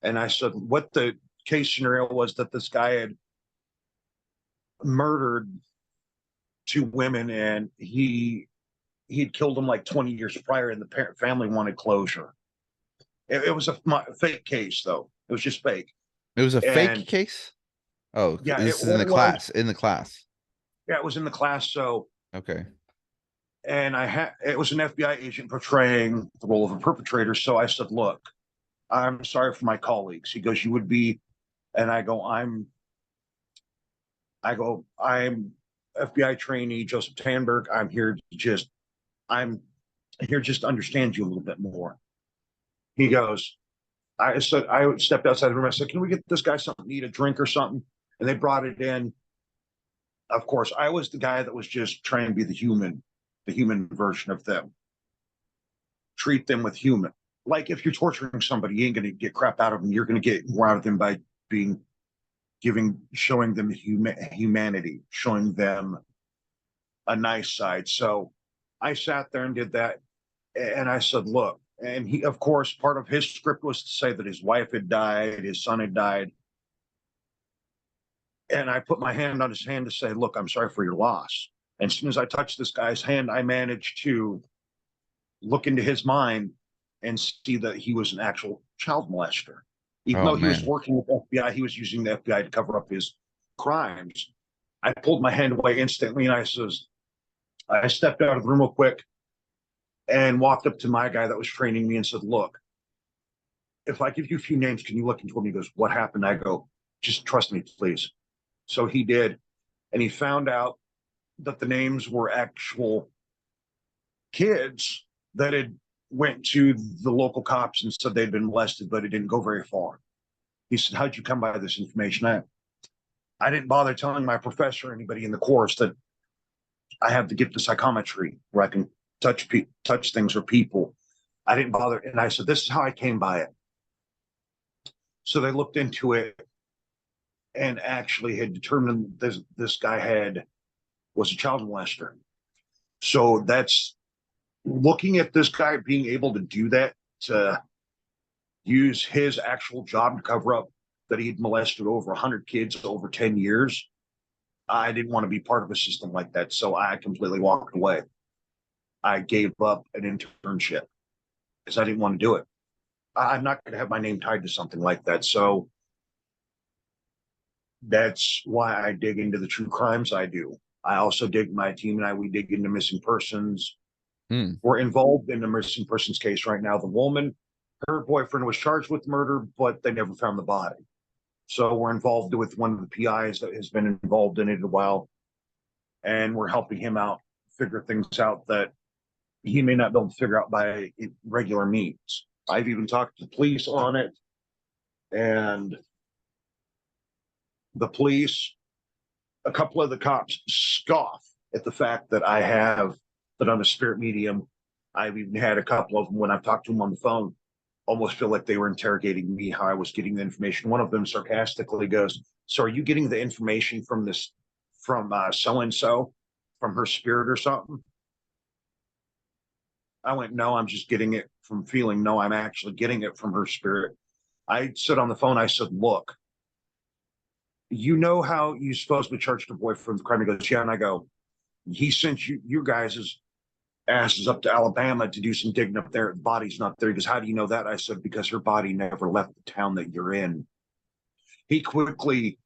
S2: and I said, what the case scenario was that this guy had murdered two women, and he'd killed them like 20 years prior, and the family wanted closure. It was a fake case, though. It was just fake.
S1: It was a fake
S2: And
S1: case. Oh,
S2: yeah,
S1: this is in
S2: what
S1: the
S2: it was,
S1: class. In the class.
S2: yeah, it was in the class. So,
S1: Okay.
S2: and it was an FBI agent portraying the role of a perpetrator. So I said, look, I'm sorry for my colleagues. He goes, you would be, and I'm FBI trainee Joseph Tanberg. I'm here just to understand you a little bit more. He goes, I said, I stepped outside the room. I said, can we get this guy something to eat, a drink or something? And they brought it in. Of course, I was the guy that was just trying to be the human version of them. Treat them with human. Like if you're torturing somebody, you ain't going to get crap out of them. You're going to get more out of them by showing them humanity, showing them a nice side. So I sat there and did that. And I said, look, and he, of course, part of his script was to say that his wife had died, his son had died. And I put my hand on his hand to say, look, I'm sorry for your loss. And as soon as I touched this guy's hand, I managed to look into his mind and see that he was an actual child molester. Even
S1: Oh
S2: though he was
S1: man.
S2: working with the FBI, he was using the FBI to cover up his crimes. I pulled my hand away instantly, and I stepped out of the room real quick and walked up to my guy that was training me and said, look, if I give you a few names, can you look into him? He goes, what happened? I go, just trust me, please. So he did. And he found out that the names were actual kids that had went to the local cops and said they'd been molested, but it didn't go very far. He said, how'd you come by this information? I didn't bother telling my professor or anybody in the course that I have the gift of psychometry where I can touch things or people. I didn't bother. And I said, this is how I came by it. So they looked into it and actually had determined this guy was a child molester. So that's looking at this guy being able to do that, to use his actual job to cover up that he'd molested over 100 kids over 10 years. I didn't want to be part of a system like that. So I completely walked away. I gave up an internship because I didn't want to do it. I'm not going to have my name tied to something like that. So that's why I dig into the true crimes I do. I also dig, my team and we dig into missing persons. We're involved in a missing persons case right now. The woman, her boyfriend was charged with murder, but they never found the body. So we're involved with one of the PIs that has been involved in it a while. And we're helping him out, figure things out that he may not be able to figure out by regular means. I've even talked to the police on it. And the police, a couple of the cops scoff at the fact that that I'm a spirit medium. I've even had a couple of them when I've talked to them on the phone, almost feel like they were interrogating me, how I was getting the information. One of them sarcastically goes, so are you getting the information from so-and-so, from her spirit or something? I went, no, I'm just getting it from feeling. No, I'm actually getting it from her spirit. I said on the phone, I said, look, you know how you supposed to charge your boyfriend the crime? He goes, yeah. And I go, he sent you guys' asses up to Alabama to do some digging up there. The body's not there. He goes, how do you know that? I said, because her body never left the town that you're in. He quickly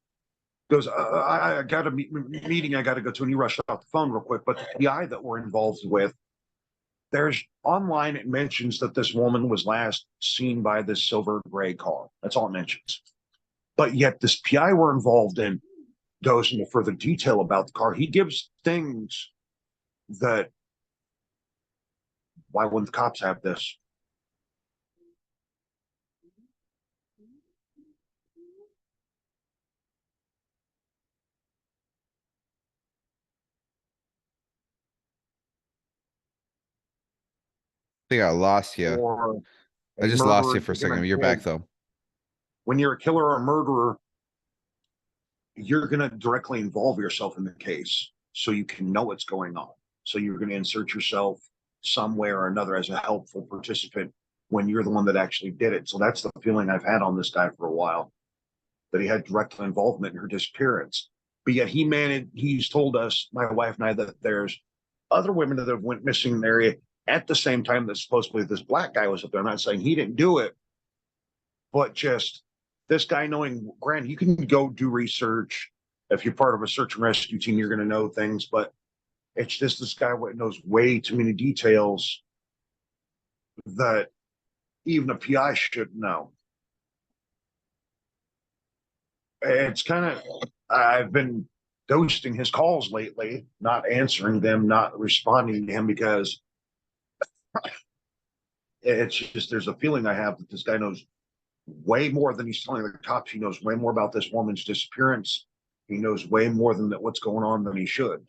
S2: goes, I got a meeting I got to go to. And he rushed off the phone real quick. But the PI that we're involved with, there's online, it mentions that this woman was last seen by this silver gray car. That's all it mentions. But yet this PI we're involved in goes into further detail about the car. He gives things that, why wouldn't the cops have this?
S1: I think I lost you.
S2: Or
S1: I
S2: a
S1: just lost
S2: murderer,
S1: you for a second. You're back though.
S2: when you're a killer or a murderer, you're going to directly involve yourself in the case so you can know what's going on. So you're going to insert yourself some way or another as a helpful participant when you're the one that actually did it. So that's the feeling I've had on this guy for a while, that he had direct involvement in her disappearance. But yet he's told us, my wife and I, that there's other women that have went missing in the area at the same time that supposedly this black guy was up there. I'm not saying he didn't do it, but just this guy knowing, Grant, you can go do research. If you're part of a search and rescue team, you're going to know things, but it's just this guy knows way too many details that even a PI should know. It's kind of, I've been ghosting his calls lately, not answering them, not responding to him, because it's just, there's a feeling I have that this guy knows way more than he's telling the cops. He knows way more about this woman's disappearance. He knows way more than what's going on than he should.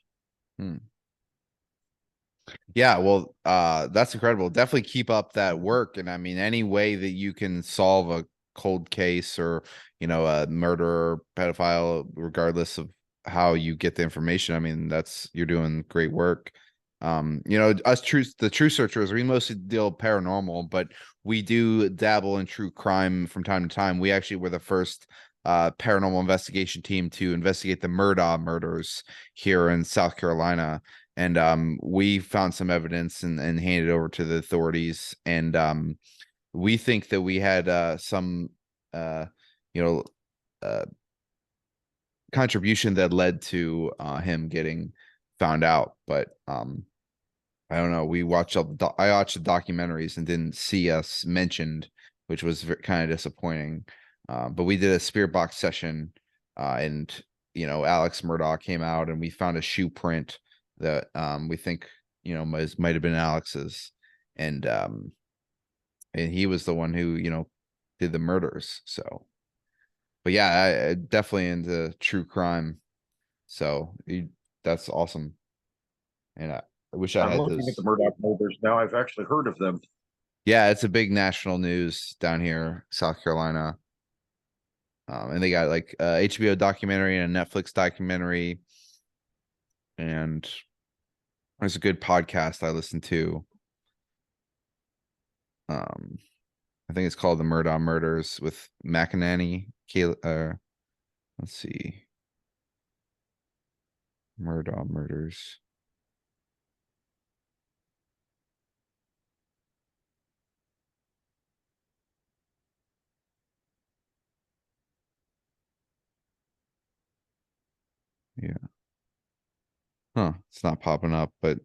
S1: Yeah, well, that's incredible. Definitely keep up that work. And I mean, any way that you can solve a cold case or, a murderer, pedophile, regardless of how you get the information, I mean, you're doing great work. The true searchers, we mostly deal paranormal, but we do dabble in true crime from time to time. We actually were the first paranormal investigation team to investigate the Murdaugh murders here in South Carolina. And we found some evidence and handed it over to the authorities. And we think that we had some contribution that led to him getting found out. But I don't know. I watched the documentaries and didn't see us mentioned, which was kind of disappointing. But we did a spirit box session, and Alex Murdaugh came out, and we found a shoe print that we think might have been Alex's, and he was the one who did the murders. So, but yeah, I definitely into true crime. So that's awesome, and I wish I
S2: I'm
S1: had
S2: looking at
S1: those.
S2: the Murdoch molders now. I've actually heard of them.
S1: Yeah, it's a big national news down here, South Carolina. And they got like HBO documentary and a Netflix documentary, and there's a good podcast I listen to. I think it's called The Murdaugh Murders with McEnany. Let's see. Murdaugh Murders. Yeah. Huh. It's not popping up, but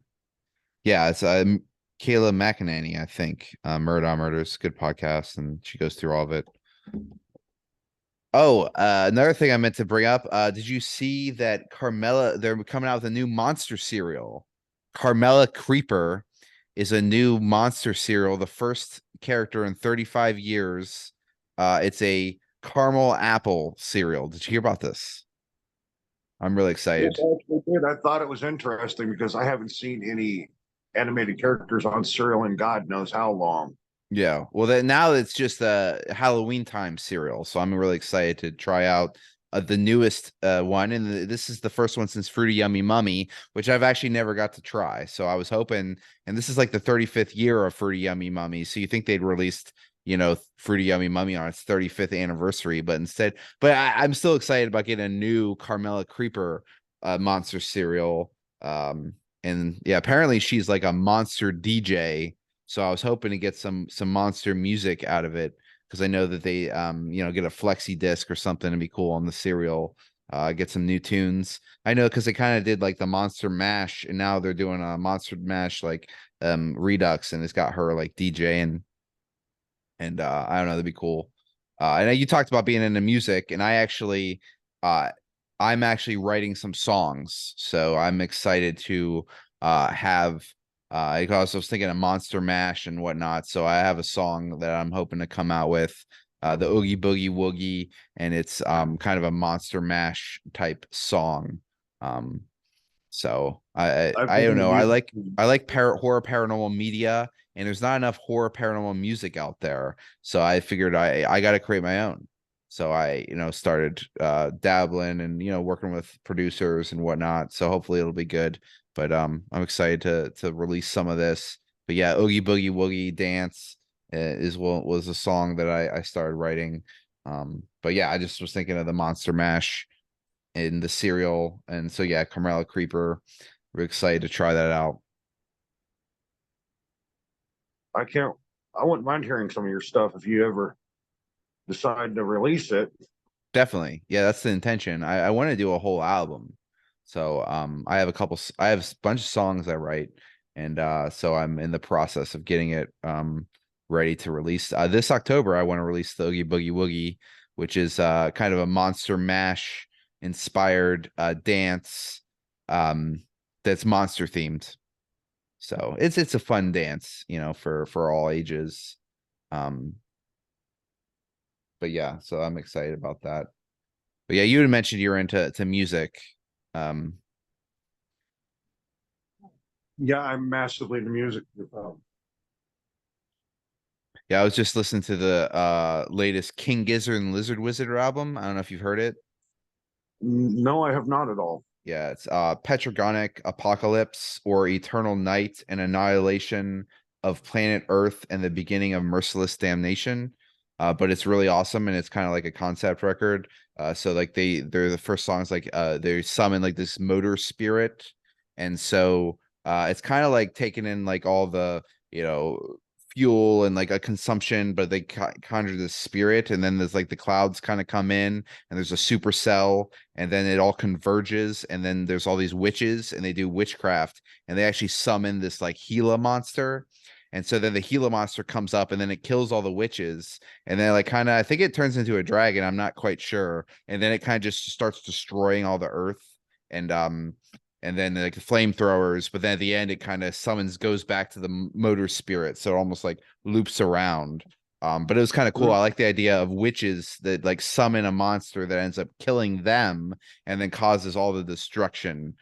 S1: yeah, it's Kayla McEnany, I think. Murdaugh Murders, good podcast, and she goes through all of it. Oh, another thing I meant to bring up. Did you see that Carmela? They're coming out with a new monster cereal. Carmela Creeper is a new monster cereal, the first character in 35 years. It's a caramel apple cereal. Did you hear about this? I'm really
S2: Yes,
S1: excited.
S2: I actually did. I thought it was interesting because I haven't seen any animated characters on cereal in God knows how long.
S1: Yeah. Well, now it's just a Halloween time cereal, so I'm really excited to try out the newest one, and this is the first one since Fruity Yummy Mummy, which I've actually never got to try. So I was hoping, and this is like the 35th year of Fruity Yummy Mummy, so you think they'd released Fruity Yummy Mummy on its 35th anniversary, but instead, I'm still excited about getting a new Carmela Creeper monster cereal. And yeah, apparently she's like a monster DJ, so I was hoping to get some monster music out of it, because I know that they get a flexi disc or something to be cool on the cereal. Get some new tunes. I know because they kind of did like the Monster Mash, and now they're doing a Monster Mash like Redux, and it's got her like DJing, and I don't know, that'd be cool. And you talked about being into music, and I'm actually writing some songs, so I'm excited to have. I also was thinking of Monster Mash and whatnot, so I have a song that I'm hoping to come out with, the Oogie Boogie Woogie, and it's kind of a Monster Mash type song. Um, so
S2: I've
S1: I
S2: been
S1: don't
S2: in the
S1: know.
S2: music.
S1: I like horror paranormal media, and there's not enough horror paranormal music out there. So I figured I got to create my own. So I started dabbling and working with producers and whatnot. So hopefully it'll be good. But I'm excited to release some of this. But yeah, Oogie Boogie Woogie Dance was a song that I started writing. But yeah, I just was thinking of the Monster Mash in the cereal. And so yeah, Carmella Creeper. We're excited to try that out.
S2: I can't. I wouldn't mind hearing some of your stuff if you ever decide to release it.
S1: Definitely. Yeah, that's the intention. I want to do a whole album. So I have I have a bunch of songs I write, and so I'm in the process of getting it ready to release. This October I want to release the Oogie Boogie Woogie, which is kind of a Monster Mash inspired dance that's monster themed. So it's a fun dance, for all ages. Um but yeah, so I'm excited about that. But yeah, you had mentioned you're into music. Um,
S2: Yeah, I'm massively into music.
S1: yeah, I was just listening to the latest King Gizzard and Lizard Wizard album. I don't know if you've heard it.
S2: No, I have not at all.
S1: Yeah, it's Petrogonic Apocalypse or Eternal Night and Annihilation of Planet Earth and the Beginning of Merciless Damnation. But it's really awesome and it's kind of like a concept record. So like they're the first songs like they summon like this motor spirit. And so it's kind of like taking in like all the, fuel and like a consumption, but they conjure this spirit, and then there's like the clouds kind of come in and there's a supercell, and then it all converges, and then there's all these witches and they do witchcraft, and they actually summon this like Gila monster. And so then the Gila monster comes up and then it kills all the witches, and then like kind of I think it turns into a dragon, I'm not quite sure, and then it kind of just starts destroying all the earth, and and then like the flamethrowers, but then at the end it kind of goes back to the motor spirit, so it almost like loops around. But it was kind of cool. I like the idea of witches that like summon a monster that ends up killing them and then causes all the destruction.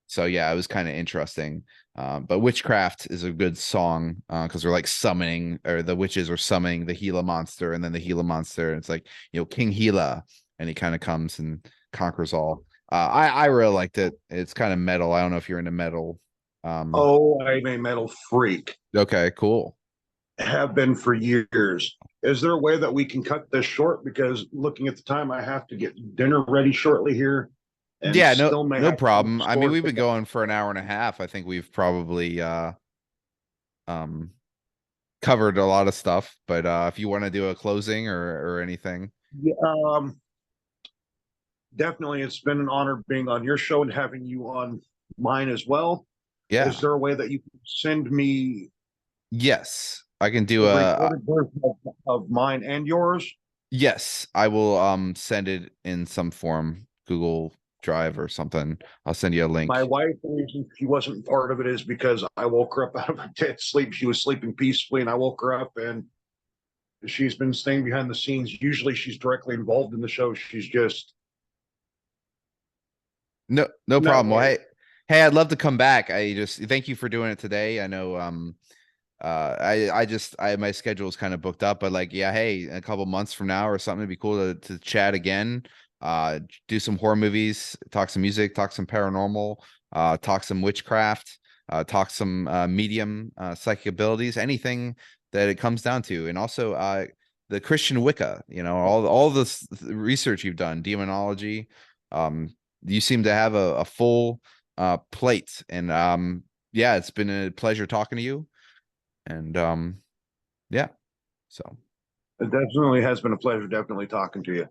S1: So yeah, it was kind of interesting. But Witchcraft is a good song because we're like summoning, or the witches are summoning the Gila monster, and then the Gila monster, and it's like, King Gila, and he kind of comes and conquers all. I really liked it. It's kind of metal. I don't know if you're into metal. Um,
S2: Oh, I'm a metal freak.
S1: okay, cool.
S2: Have been for years. Is there a way that we can cut this short? Because looking at the time, I have to get dinner ready shortly here, and
S1: Yeah, no,
S2: still may
S1: no
S2: have some
S1: problem. I mean,
S2: scores
S1: we've
S2: to
S1: been going for an hour and a half. I think we've probably um covered a lot of stuff, but if you want to do a closing or anything.
S2: yeah, definitely. It's been an honor being on your show and having you on mine as well. Is
S1: Yeah.
S2: there a way that you can send me
S1: Yes. I can do
S2: a
S1: a
S2: recorded version of mine and yours?
S1: yes, I will send it in some form, Google Drive or something. I'll send you a
S2: My
S1: link.
S2: wife, the reason she wasn't part of it is because I woke her up out of a dead sleep. She was sleeping peacefully, and I woke her up, and she's been staying behind the scenes. Usually, she's directly involved in the show. She's just
S1: No
S2: that
S1: problem. Well,
S2: way.
S1: hey, I'd love to come back. I just thank you for doing it today. I know I my schedule is kind of booked up, but like yeah, hey, in a couple months from now or something, it'd be cool to chat again. Do some horror movies, talk some music, talk some paranormal, talk some witchcraft, talk some medium psychic abilities, anything that it comes down to. And also the Christian Wicca, all this research you've done, demonology. Um you seem to have a full plate, and yeah, it's been a pleasure talking to you. And yeah, so
S2: It definitely has been a pleasure. Definitely talking to you.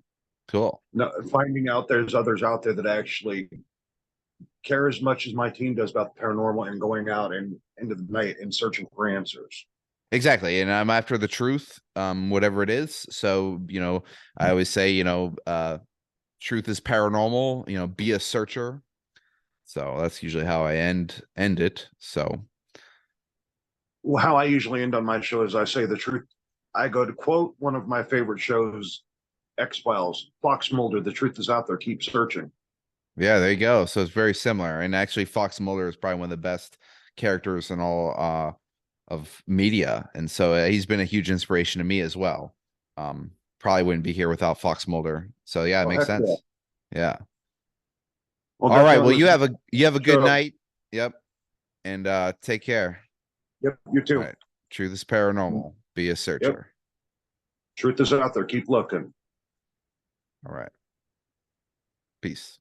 S1: cool.
S2: No, finding out there's others out there that actually care as much as my team does about the paranormal and going out and into the night and searching for answers.
S1: Exactly. And I'm after the truth, whatever it is. So, I always say, truth is paranormal, be a searcher. So that's usually how I end it. So
S2: Well, how I usually end on my show is I say the truth. I go to quote one of my favorite shows, X Files, Fox Mulder. The truth is out there. Keep searching.
S1: yeah, there you go. So it's very similar. And actually Fox Mulder is probably one of the best characters in all of media. And so he's been a huge inspiration to me as well. Probably wouldn't be here without Fox Mulder. So yeah, it
S2: Oh,
S1: makes
S2: heck yeah.
S1: sense. Yeah.
S2: Well,
S1: All right.
S2: definitely
S1: Well,
S2: listen to
S1: you have a
S2: the
S1: good
S2: show.
S1: night. Yep. And take care.
S2: Yep, you
S1: All
S2: too.
S1: right. Truth is paranormal. Be a
S2: Yep,
S1: searcher.
S2: truth is out there. Keep looking.
S1: All right. Peace.